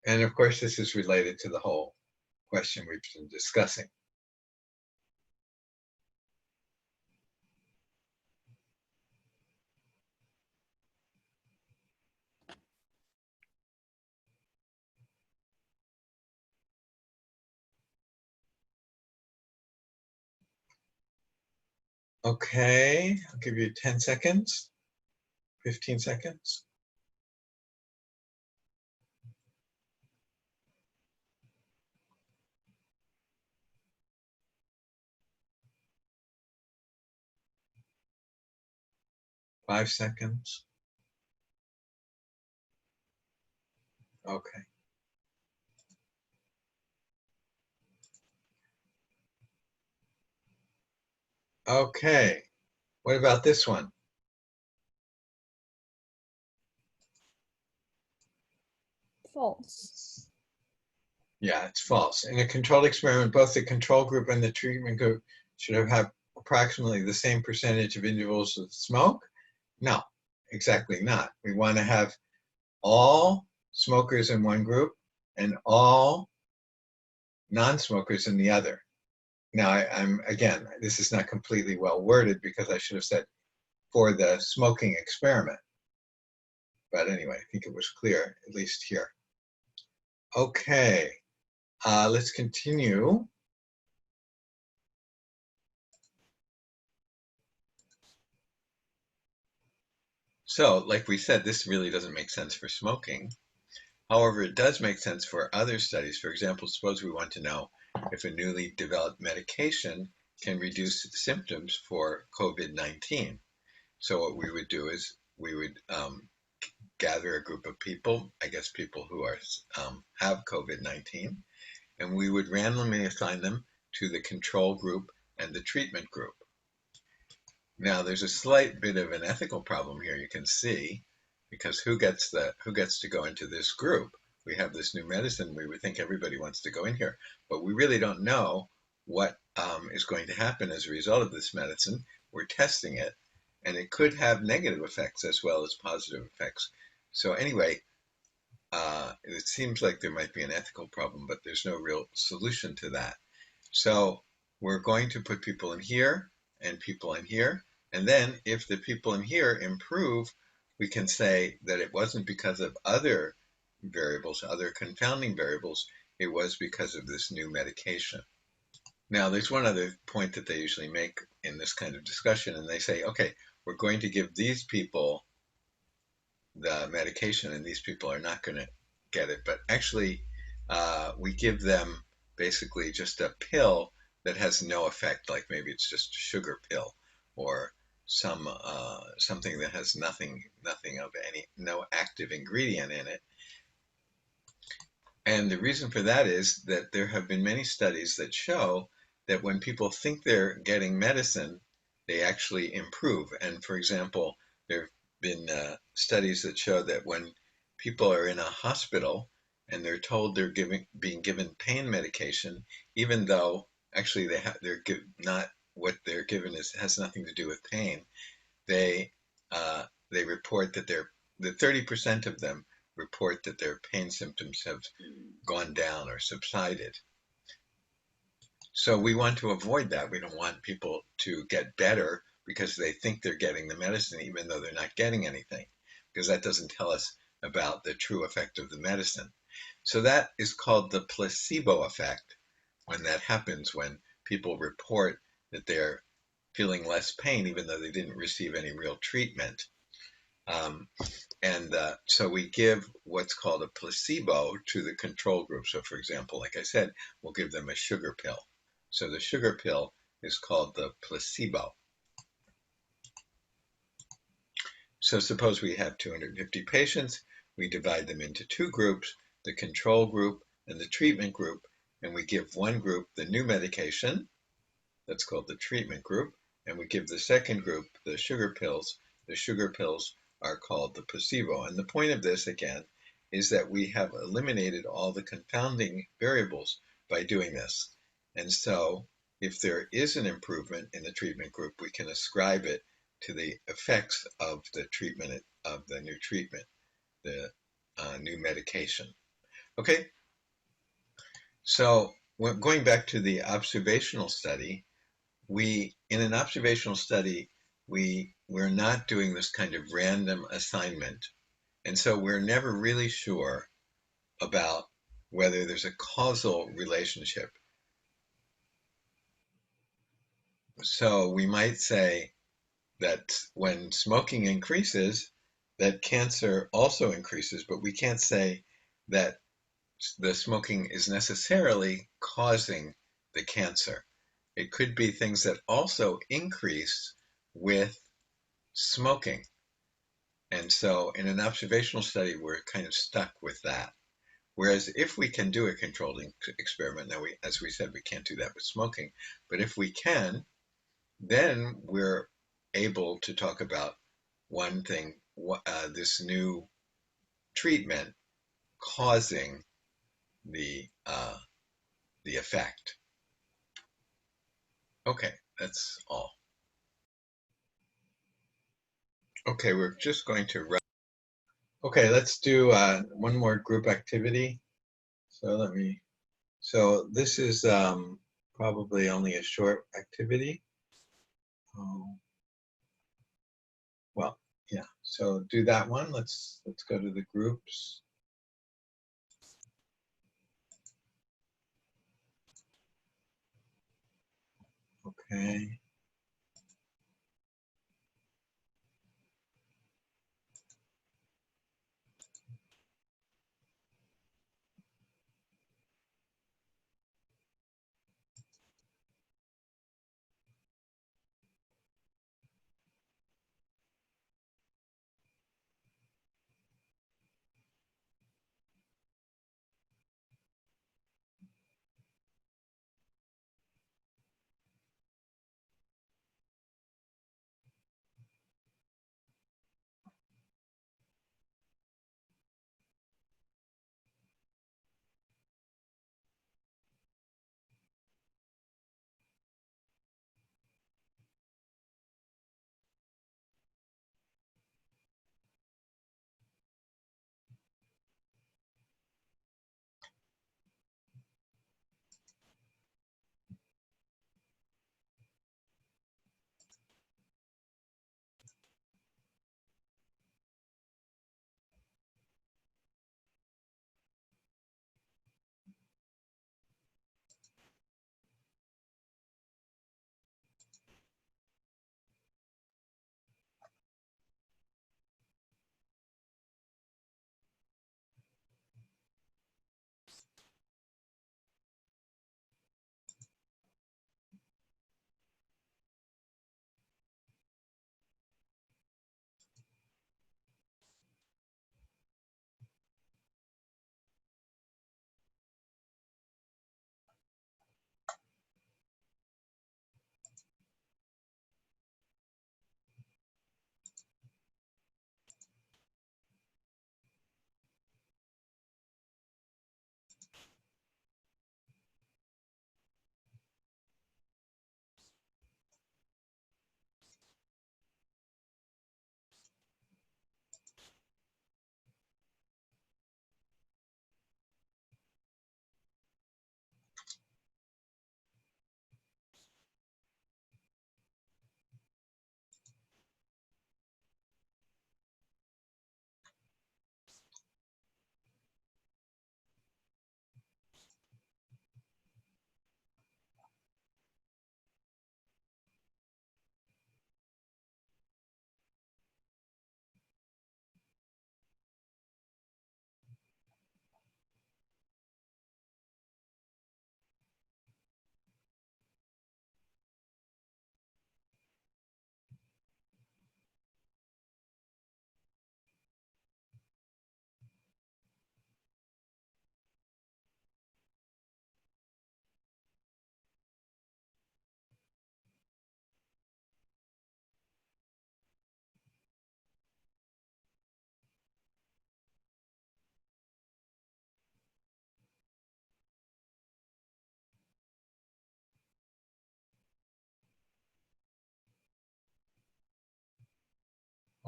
And of course, this is related to the whole question we've been discussing. Okay, I'll give you 10 seconds, 15 seconds. Five seconds. Okay. Okay, what about this one? False. Yeah, it's false. In a controlled experiment, both the control group and the treatment group should have had approximately the same percentage of individuals with smoke. No, exactly not. We want to have all smokers in one group and all non-smokers in the other. Now, again, this is not completely well worded because I should have said for the smoking experiment. But anyway, I think it was clear, at least here. Okay, let's continue. So, like we said, this really doesn't make sense for smoking. However, it does make sense for other studies. For example, suppose we want to know if a newly developed medication can reduce symptoms for COVID-19. So what we would do is we would gather a group of people, I guess people who are have COVID-19, and we would randomly assign them to the control group and the treatment group. Now, there's a slight bit of an ethical problem here, you can see, because who gets to go into this group? We have this new medicine. We would think everybody wants to go in here, but we really don't know what is going to happen as a result of this medicine. We're testing it, and it could have negative effects as well as positive effects. So anyway, it seems like there might be an ethical problem, but there's no real solution to that. So we're going to put people in here and people in here. And then if the people in here improve, we can say that it wasn't because of other variables, other confounding variables. It was because of this new medication. Now, there's one other point that they usually make in this kind of discussion, and they say, okay, we're going to give these people the medication, and these people are not going to get it. But actually, we give them basically just a pill that has no effect, like maybe it's just a sugar pill or something that has nothing of no active ingredient in it. And the reason for that is that there have been many studies that show that when people think they're getting medicine, they actually improve. And for example, there have been studies that show that when people are in a hospital and they're told they're being given pain medication, even though actually they're not, what they're given has nothing to do with pain, they report that the 30% of them report that their pain symptoms have gone down or subsided. So we want to avoid that. We don't want people to get better because they think they're getting the medicine even though they're not getting anything, because that doesn't tell us about the true effect of the medicine. So that is called the placebo effect, when that happens, when people report that they're feeling less pain even though they didn't receive any real treatment. So we give what's called a placebo to the control group. So for example, like I said, we'll give them a sugar pill. So the sugar pill is called the placebo. So suppose we have 250 patients, we divide them into two groups, the control group and the treatment group, and we give one group the new medication, that's called the treatment group, and we give the second group the sugar pills. The sugar pills are called the placebo. And the point of this, again, is that we have eliminated all the confounding variables by doing this. And so if there is an improvement in the treatment group, we can ascribe it to the effects of the treatment, of the new treatment, the new medication. Okay, so going back to the observational study, in an observational study, we're not doing this kind of random assignment. And so we're never really sure about whether there's a causal relationship. So we might say that when smoking increases, that cancer also increases, but we can't say that the smoking is necessarily causing the cancer. It could be things that also increase with smoking. And so in an observational study, we're kind of stuck with that. Whereas if we can do a controlled experiment, now as we said, we can't do that with smoking, but if we can, then we're able to talk about one thing, this new treatment causing the effect. Okay, that's all. Okay, we're just going to run. Okay, let's do one more group activity. So this is probably only a short activity. Well, yeah, so do that one. Let's go to the groups. Okay.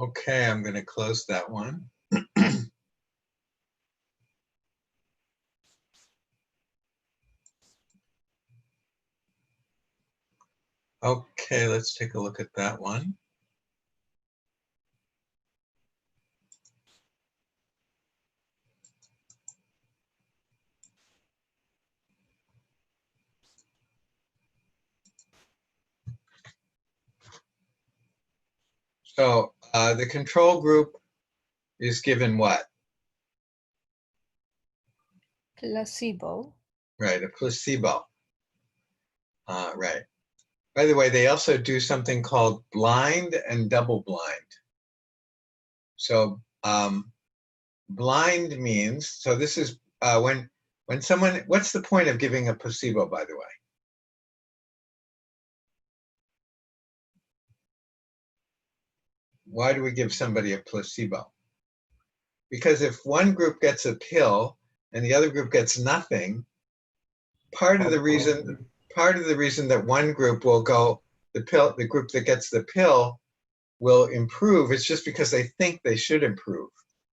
Okay, I'm going to close that one. Okay, let's take a look at that one. So the control group is given what? Placebo. Right, a placebo. Right. By the way, they also do something called blind and double blind. So blind means, so this is when someone, what's the point of giving a placebo, by the way? Why do we give somebody a placebo? Because if one group gets a pill and the other group gets nothing, part of the reason that one group will go, the group that gets the pill will improve, it's just because they think they should improve.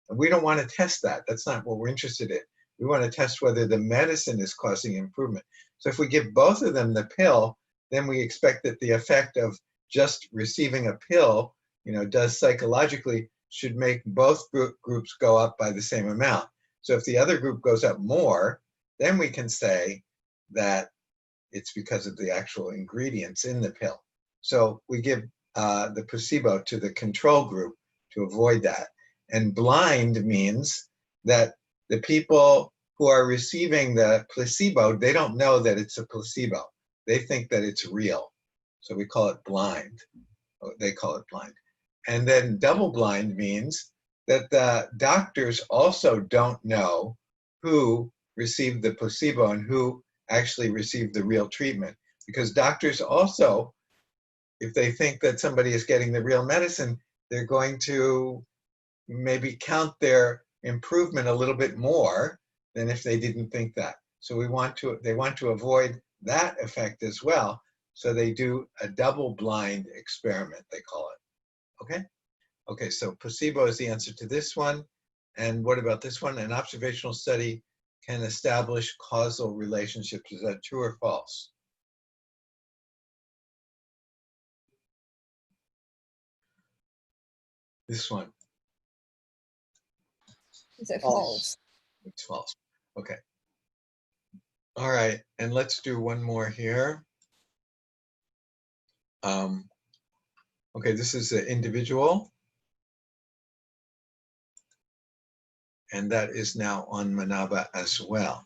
And we don't want to test that. That's not what we're interested in. We want to test whether the medicine is causing improvement. So if we give both of them the pill, then we expect that the effect of just receiving a pill, does psychologically, should make both groups go up by the same amount. So if the other group goes up more, then we can say that it's because of the actual ingredients in the pill. So we give the placebo to the control group to avoid that. And blind means that the people who are receiving the placebo, they don't know that it's a placebo. They think that it's real. So we call it blind. They call it blind. And then double blind means that the doctors also don't know who received the placebo and who actually received the real treatment. Because doctors also, if they think that somebody is getting the real medicine, they're going to maybe count their improvement a little bit more than if they didn't think that. So they want to avoid that effect as well. So they do a double blind experiment, they call it. Okay? Okay, so placebo is the answer to this one. And what about this one? An observational study can establish causal relationships. Is that true or false? This one. Is it false? It's false. Okay. All right, and let's do one more here. Okay, this is an individual. And that is now on Manaba as well.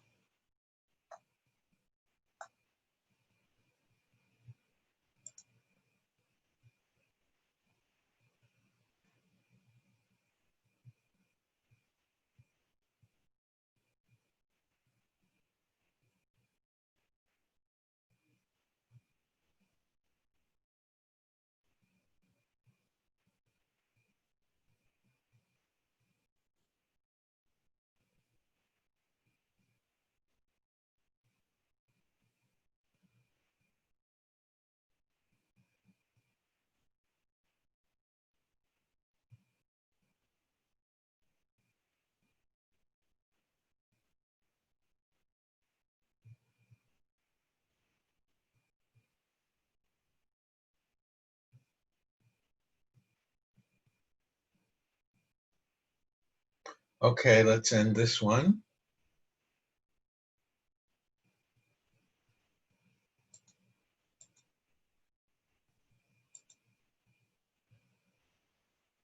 Okay, let's end this one.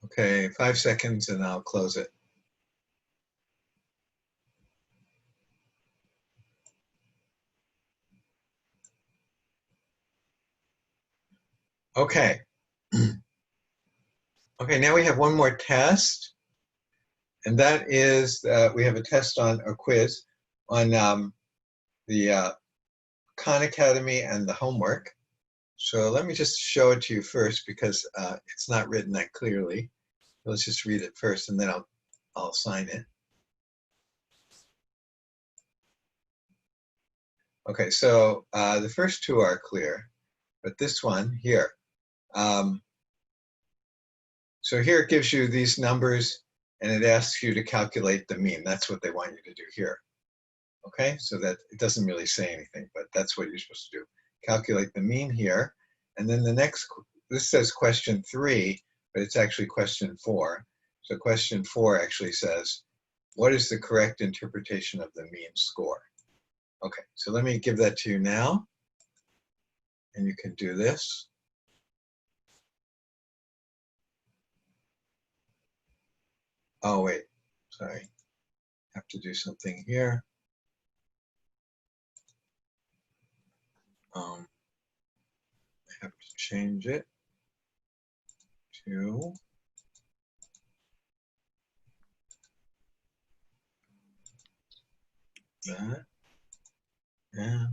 Okay, 5 seconds and I'll close it. Okay. Okay, now we have one more test. And that is, we have a test on, a quiz on the Khan Academy and the homework. So let me just show it to you first because it's not written that clearly. Let's just read it first and then I'll sign it. Okay, so the first two are clear, but this one here. So So here it gives you these numbers and it asks you to calculate the mean. That's what they want you to do here. Okay, so that it doesn't really say anything, but that's what you're supposed to do. Calculate the mean here. And then the next, this says question 3, but it's actually question 4. So question 4 actually says, what is the correct interpretation of the mean score? Okay, so let me give that to you now. And you can do this. Oh, wait, sorry. Have to do something here. I have to change it to that and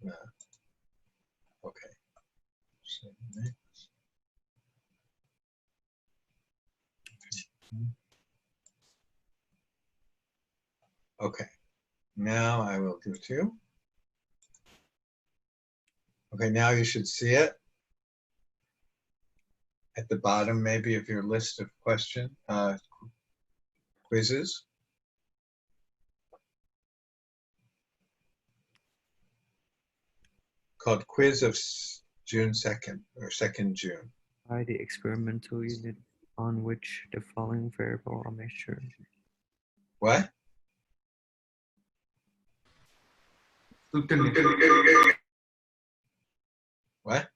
that. Okay. So next. Okay. Now I will do 2. Okay, now you should see it at the bottom, maybe, of your list of quizzes. Called Quiz of June 2nd, or 2nd June. By the experimental unit on which the following variable are measured. What? What?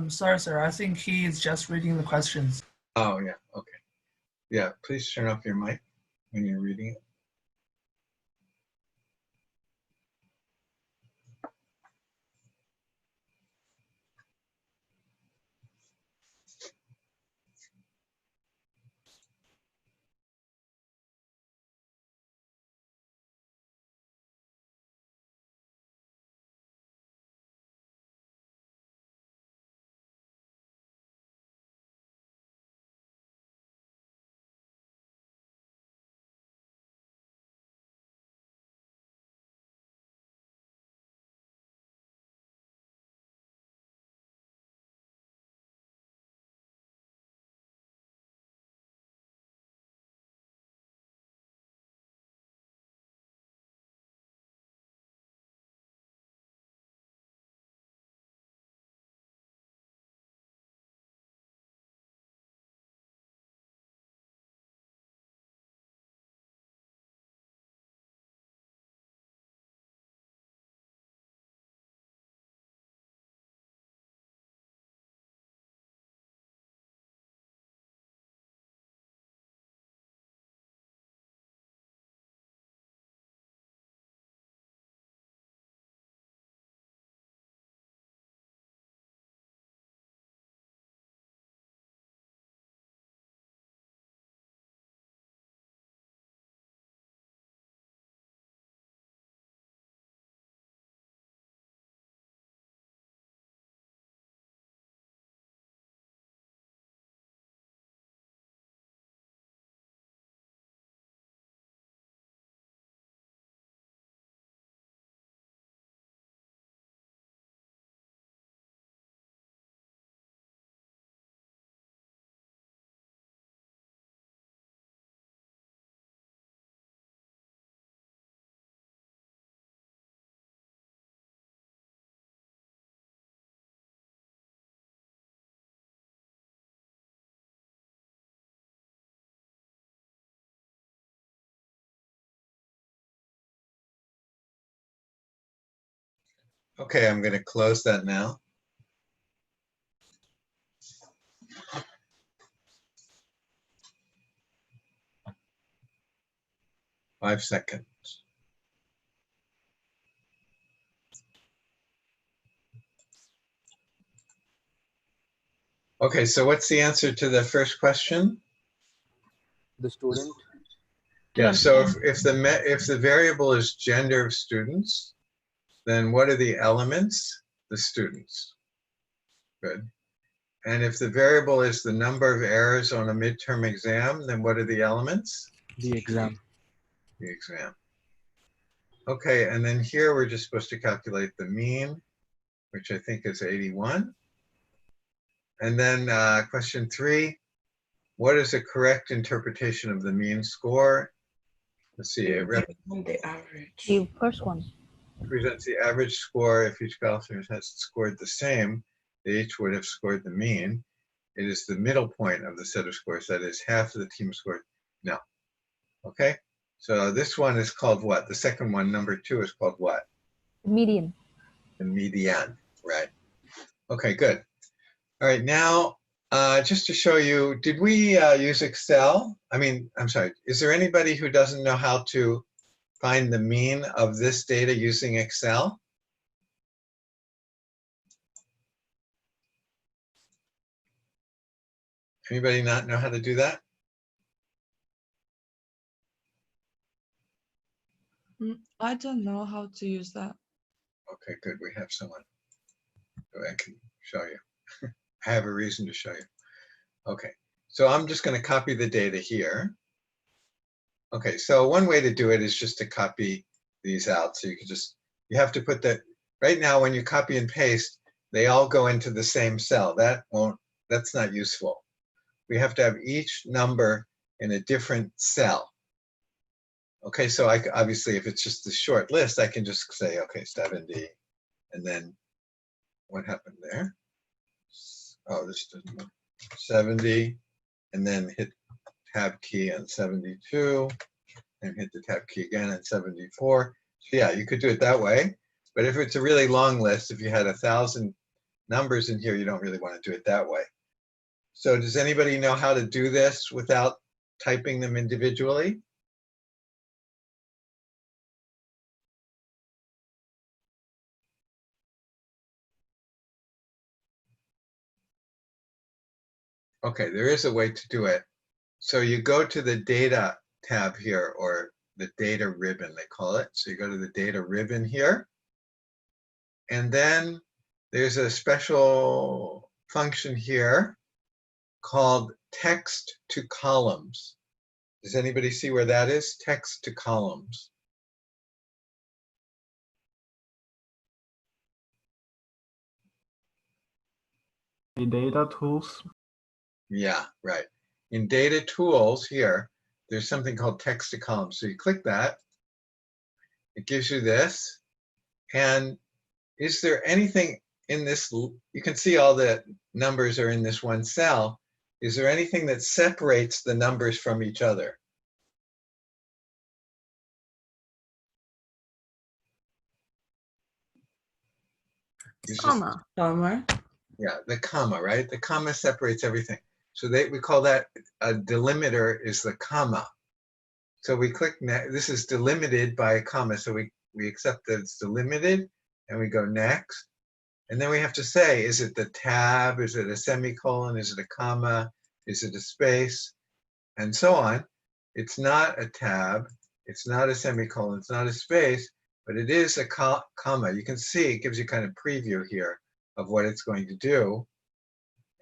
Sorry, sir. I think he is just reading the questions. Oh, yeah, okay. Yeah, please turn off your mic when you're reading it. Okay, I'm going to close that now. Five seconds. Okay, so what's the answer to the first question? The student. Yeah, so if the variable is gender of students, then what are the elements? The students. Good. And if the variable is the number of errors on a midterm exam, then what are the elements? The exam. The exam. Okay, and then here we're just supposed to calculate the mean. which I think is 81. And then question 3, what is a correct interpretation of the mean score? Let's see, it The average. The first one. represents the average score. If each golfer has scored the same, they each would have scored the mean. It is the middle point of the set of scores, that is half of the team scored. No. Okay, so this one is called what? The second one, number 2, is called what? Median. The median, right? Okay, good. All right, now, just to show you, did we use Excel? I'm sorry, is there anybody who doesn't know how to find the mean of this data using Excel? Anybody not know how to do that? I don't know how to use that. Okay, good, we have someone who I can show you. I have a reason to show you. Okay, so I'm just going to copy the data here. Okay, so one way to do it is just to copy these out. So you have to put that, right now when you copy and paste, they all go into the same cell. That's not useful. We have to have each number in a different cell. Okay, so obviously if it's just a short list, I can just say, okay, 70, and then what happened there? Oh, this doesn't work. 70, and then hit tab key on 72, and hit the tab key again on 74. So yeah, you could do it that way. But if it's a really long list, if you had 1,000 numbers in here, you don't really want to do it that way. So does anybody know how to do this without typing them individually? Okay, there is a way to do it. So you go to the data tab here, or the data ribbon, they call it. So you go to the data ribbon here, and then there's a special function here called text to columns. Does anybody see where that is? Text to columns. The data tools. Yeah, right. In data tools here, there's something called text to columns. So you click that, it gives you this. And is there anything in this? You can see all the numbers are in this one cell. Is there anything that separates the numbers from each other? Comma. Yeah, the comma, right? The comma separates everything. So we call that a delimiter is the comma. So we click, this is delimited by a comma. So we accept that it's delimited, and we go next. And then we have to say, is it the tab? Is it a semicolon? Is it a comma? Is it a space? And so on. It's not a tab. It's not a semicolon. It's not a space, but it is a comma. You can see it gives you kind of preview here of what it's going to do.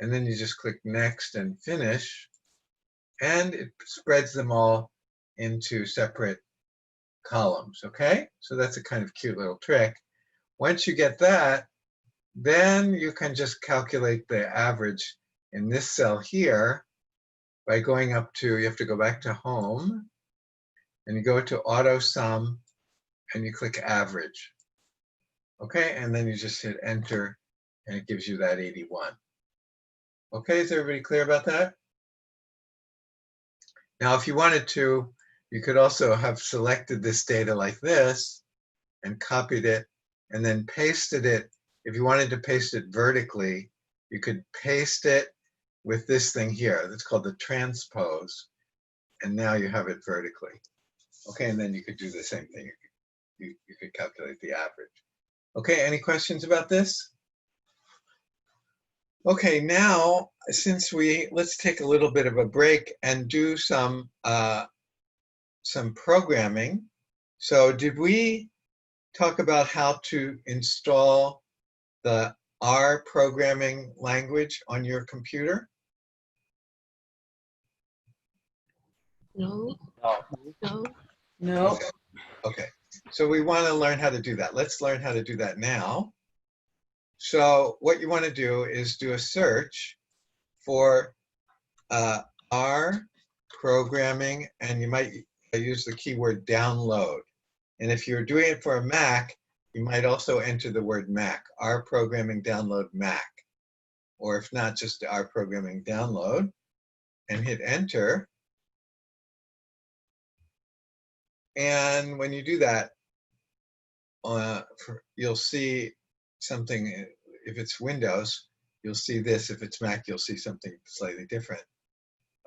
And then you just click next and finish. And it spreads them all into separate columns, okay? So that's a kind of cute little trick. Once you get that, then you can just calculate the average in this cell here by going up to, you have to go back to home, and you go to auto sum, and you click average. Okay, and then you just hit enter, and it gives you that 81. Okay, is everybody clear about that? Now, if you wanted to, you could also have selected this data like this and copied it and then pasted it. If you wanted to paste it vertically, you could paste it with this thing here. That's called the transpose. And now you have it vertically. Okay, and then you could do the same thing. You could calculate the average. Okay, any questions about this? Okay, now, let's take a little bit of a break and do some programming. So did we talk about how to install the R programming language on your computer? No. No. Okay, so we want to learn how to do that. Let's learn how to do that now. So what you want to do is do a search for R programming, and you might use the keyword download. And if you're doing it for a Mac, you might also enter the word Mac, R programming download Mac. Or if not, just R programming download, and hit enter. And when you do that, you'll see something. If it's Windows, you'll see this. If it's Mac, you'll see something slightly different.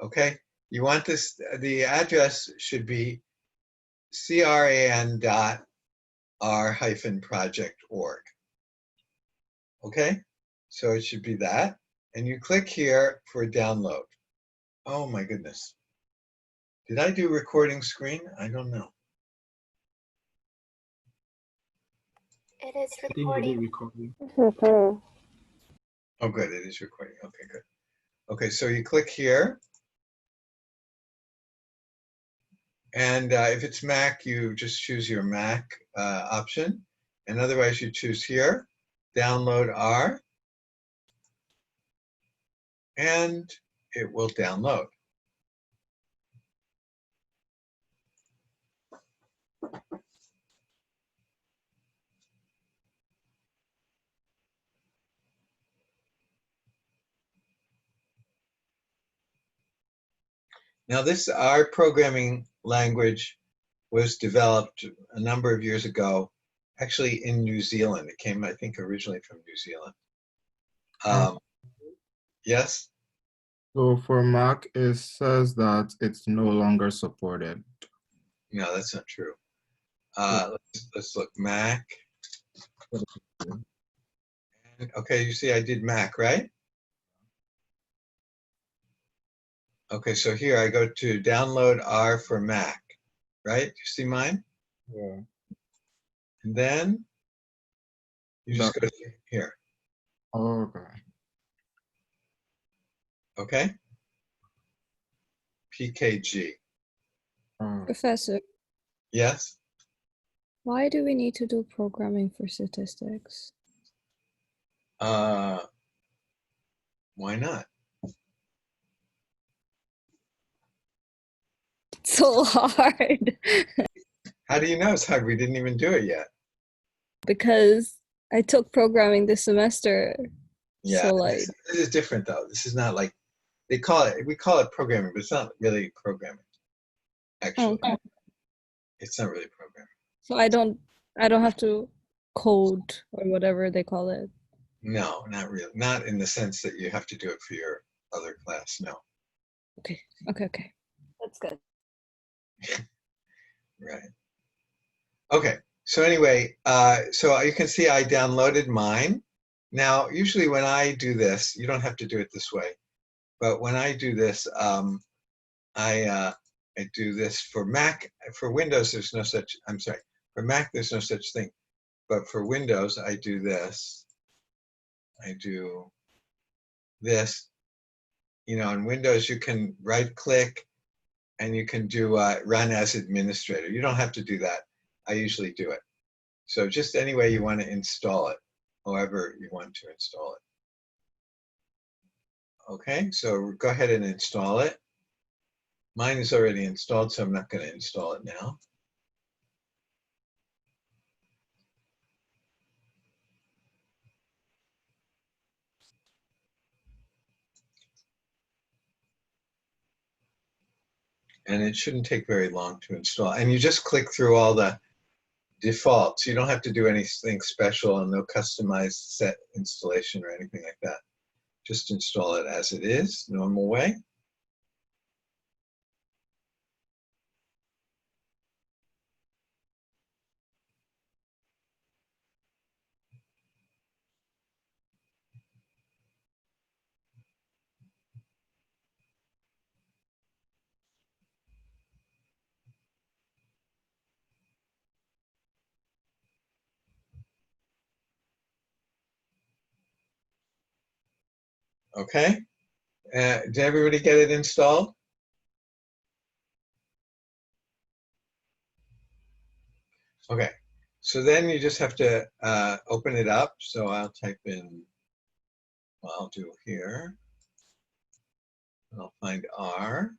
Okay, you want this, the address should be cran.r-project.org. Okay, so it should be that. And you click here for download. Oh my goodness. Did I do recording screen? I don't know. It is I think we did recording. recording. Oh, good, it is recording. Okay, good. Okay, so you click here. And if it's Mac, you just choose your Mac option. And otherwise, you choose here, download R, and it will download. Now, this R programming language was developed a number of years ago, actually in New Zealand. It came, I think, originally from New Zealand. Yes? So for Mac, it says that it's no longer supported. No, that's not true. Let's look, Mac. Okay, you see I did Mac, right? Okay, so here I go to download R for Mac, right? You see mine? Yeah. And then you just go to here. Okay. Okay? PKG. Professor, Yes? why do we need to do programming for statistics? Why not? It's so hard. How do you know it's hard? We didn't even do it yet. Because I took programming this semester. Yeah, So like this is different though. This is not like, we call it programming, but it's not really programming. Actually, okay. it's not really programming. So I don't have to code or whatever they call it. No, not really. Not in the sense that you have to do it for your other class. No. Okay. That's good. Right. Okay. So anyway, so you can see I downloaded mine. Now, usually when I do this, you don't have to do it this way, but when I do this, I do this for Mac. For Windows, there's no such, I'm sorry, for Mac, there's no such thing. But for Windows, I do this. I do this. You know, in Windows, you can right click and you can do run as administrator. You don't have to do that. I usually do it. So just any way you want to install it, however you want to install it. Okay, so go ahead and install it. Mine is already installed, so I'm not going to install it now. And it shouldn't take very long to install. And you just click through all the defaults. You don't have to do anything special and no customized set installation or anything like that. Just install it as it is, normal way. Okay, did everybody get it installed? Okay, So then you just have to open it up. So I'll type in, well, I'll do here. I'll find R.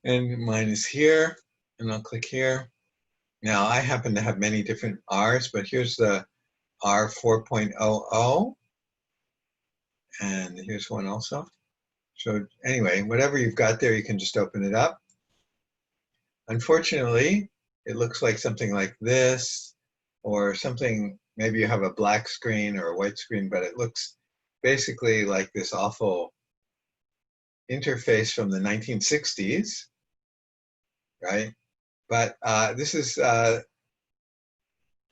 And mine is here, and I'll click here. Now I happen to have many different R's, but here's the R 4.00. And here's one also. So anyway, whatever you've got there, you can just open it up. Unfortunately, it looks like something like this, or something, maybe you have a black screen or a white screen, but it looks basically like this awful interface from the 1960s, right? But this is,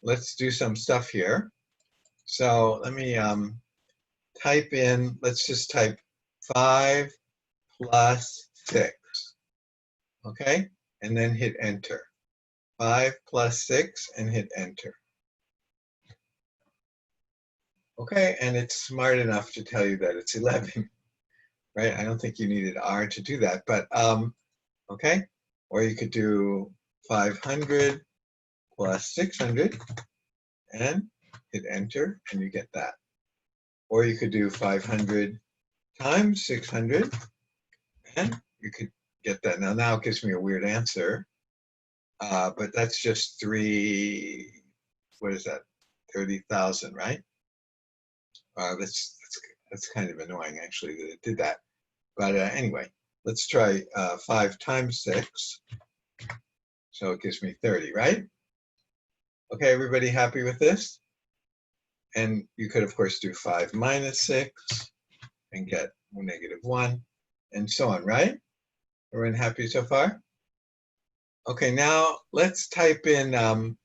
let's do some stuff here. So let me type in, let's just type 5 plus 6, okay? And then hit enter. 5 plus 6 and hit enter. Okay, and it's smart enough to tell you that it's 11, right? I don't think you needed R to do that, but okay. Or you could do 500 plus 600 and hit enter and you get that. Or you could do 500 times 600 and you could get that. Now it gives me a weird answer, but that's just what is that? 30,000, right? That's kind of annoying actually that it did that. But anyway, let's try 5 times 6. So it gives me 30, right? Okay, everybody happy with this? And you could, of course, do 5 minus 6 and get -1 and so on, right? Everyone happy so far? Okay, now let's type in,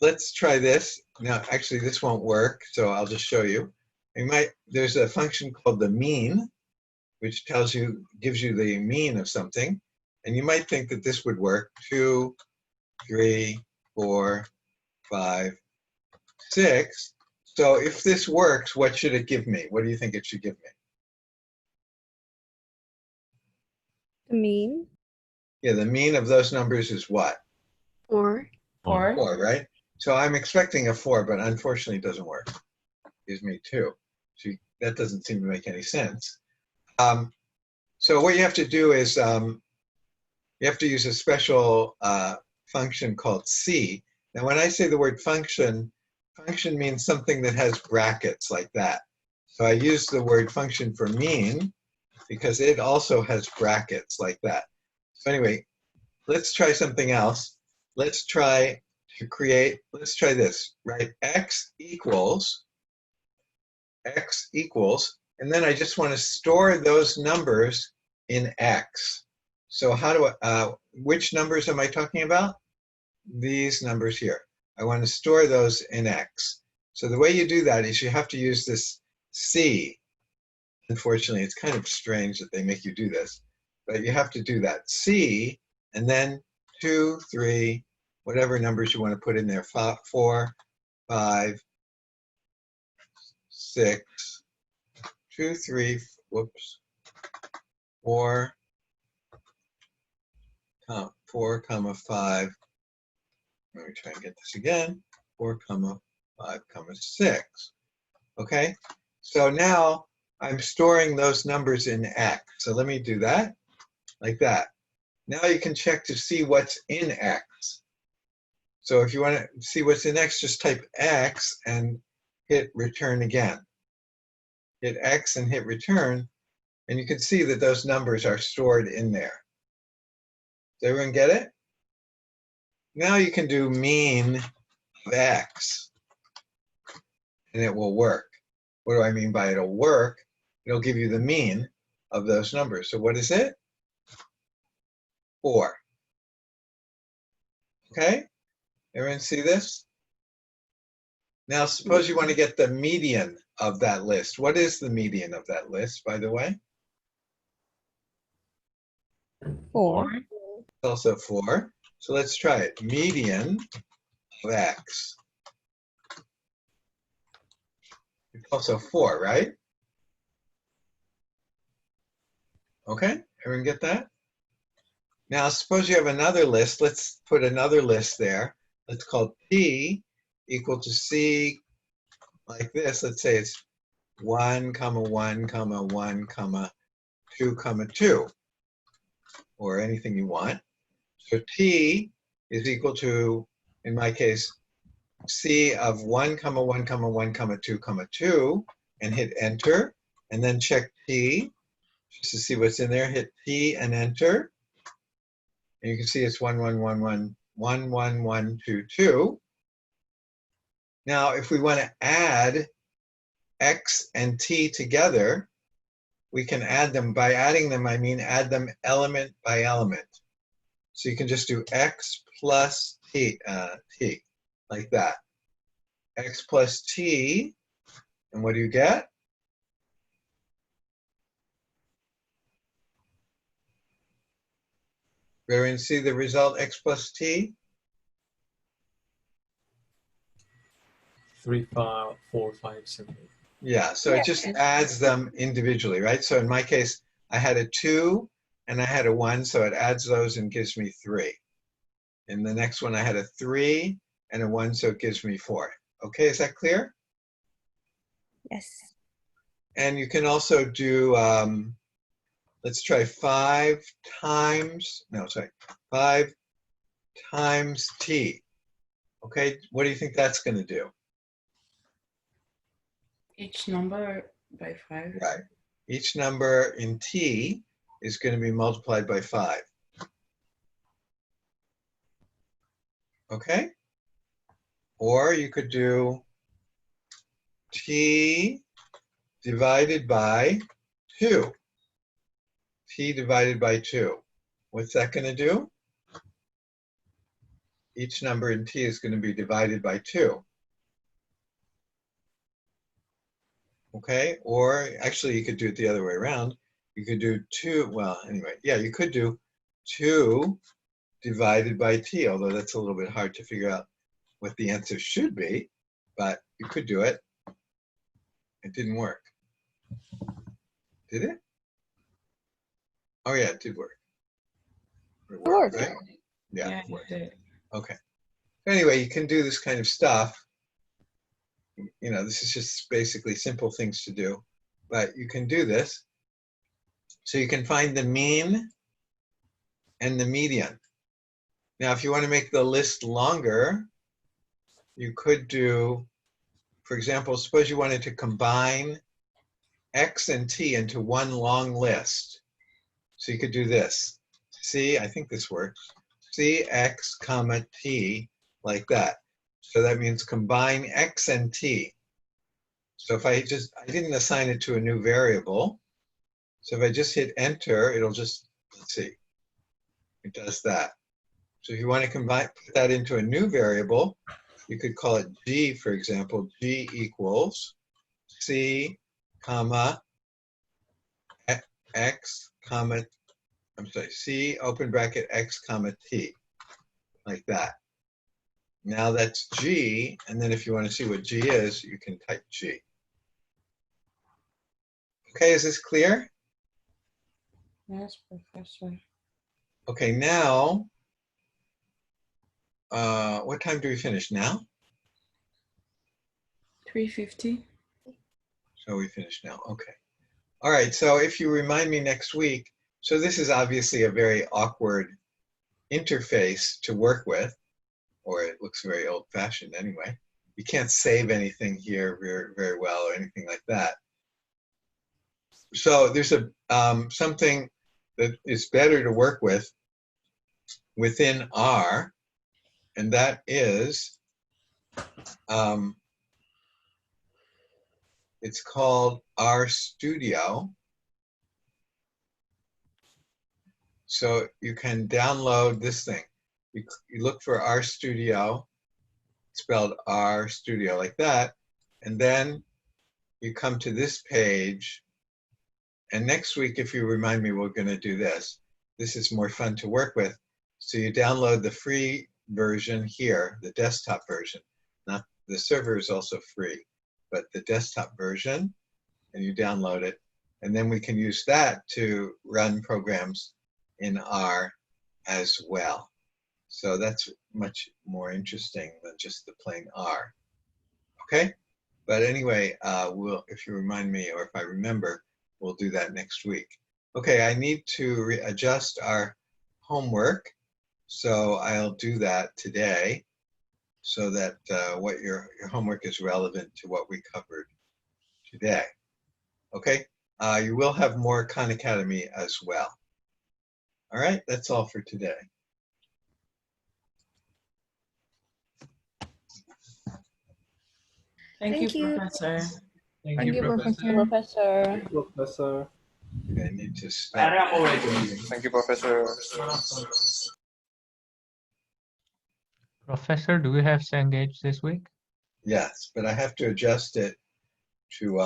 let's try this. Now, actually, this won't work, so I'll just show you. There's a function called the mean, which gives you the mean of something. And you might think that this would work. 2, 3, 4, 5, 6. So if this works, what should it give me? What do you think it should give me? The mean? Yeah, the mean of those numbers is what? 4. 4. 4, right? So I'm expecting a 4, but unfortunately it doesn't work. It gives me 2. So that doesn't seem to make any sense. So what you have to do is you have to use a special function called C. Now when I say the word function, function means something that has brackets like that. So I use the word function for mean because it also has brackets like that. So anyway, let's try something else. Let's try this, right? X equals, and then I just want to store those numbers in X. So which numbers am I talking about? These numbers here. I want to store those in X. So the way you do that is you have to use this C. Unfortunately, it's kind of strange that they make you do this, but you have to do that. C, and then 2, 3, whatever numbers you want to put in there, 4, 5, 6, 2, 3, 4, 4, 5. Let me try and get this again. 4, 5, 6. Okay, so now I'm storing those numbers in X. So let me do that, like that. Now you can check to see what's in X. So if you want to see what's in X, just type X and hit return again. Hit X and hit return, and you can see that those numbers are stored in there. Does everyone get it? Now you can do mean of X, and it will work. What do I mean by it'll work? It'll give you the mean of those numbers. So what is it? 4. Okay? Everyone see this? Now suppose you want to get the median of that list. What is the median of that list, by the way? 4. Also 4. So let's try it. Median of X. It's also 4, right? Okay, everyone get that? Now, suppose you have another list. Let's put another list there. Let's call P equal to C like this. Let's say it's 1, 1, 1, 2, 2, or anything you want. So T is equal to, in my case, C of 1, 1, 1, 2, 2, and hit enter, and then check P just to see what's in there. Hit P and enter, and you can see it's 1, 1, 1, 1, 1, 1, 1, 2, 2. Now, if we want to add X and T together, we can add them. By adding them, I mean add them element by element. So you can just do X plus T, like that. X plus T, and what do you get? Everyone see the result, X plus T? 3, 5, 4, 5, 7, 8. Yeah, so it just adds them individually, right? So in my case, I had a 2 and I had a 1, so it adds those and gives me 3. In the next one, I had a 3 and a 1, so it gives me 4. Okay, is that clear? Yes. And you can also do, let's try 5 times T. Okay, what do you think that's going to do? Each number by 5. Right. Each number in T is going to be multiplied by 5. Okay? Or you could do T divided by 2. T divided by 2. What's that going to do? Each number in T is going to be divided by 2. Okay? Or actually, you could do it the other way around. You could do 2, well, anyway, yeah, you could do 2 divided by T, although that's a little bit hard to figure out what the answer should be, but you could do it. It didn't work. Did it? Oh yeah, it did work. It worked, right? Yeah, it worked. Okay. Anyway, you can do this kind of stuff. You know, this is just basically simple things to do, but you can do this. So you can find the mean and the median. Now, if you want to make the list longer, you could do, for example, suppose you wanted to combine X and T into one long list. So you could do this. C, I think this works. C, X, comma, T, like that. So that means combine X and T. So if I didn't assign it to a new variable. So if I just hit enter, it'll just, let's see, it does that. So if you want to put that into a new variable, you could call it G, for example. G equals C, comma, X, comma, C, open bracket, X, comma, T, like that. Now that's G, and then if you want to see what G is, you can type G. Okay, is this clear? Yes, Professor. Okay, now, what time do we finish now? 3:50. So we finish now, okay. All right, so if you remind me next week, so this is obviously a very awkward interface to work with, or it looks very old-fashioned anyway. You can't save anything here very, very well or anything like that. So there's something that is better to work with within R, and that is, it's called R Studio. So you can download this thing. You look for R Studio, spelled R Studio like that, and then you come to this page. And next week, if you remind me, we're going to do this. This is more fun to work with. So you download the free version here, the desktop version. Not the server is also free, but the desktop version, and you download it. And then we can use that to run programs in R as well. So that's much more interesting than just the plain R. Okay? But anyway, if you remind me, or if I remember, we'll do that next week. Okay, I need to adjust our homework. So I'll do that today so that what your homework is relevant to what we covered today. Okay? You will have more Khan Academy as well. All right, that's all for today. Thank you, Professor. Thank you, Professor. Professor. Okay, I need to stop. Thank you, Professor. Professor, do we have Cengage this week? Yes, but I have to adjust it to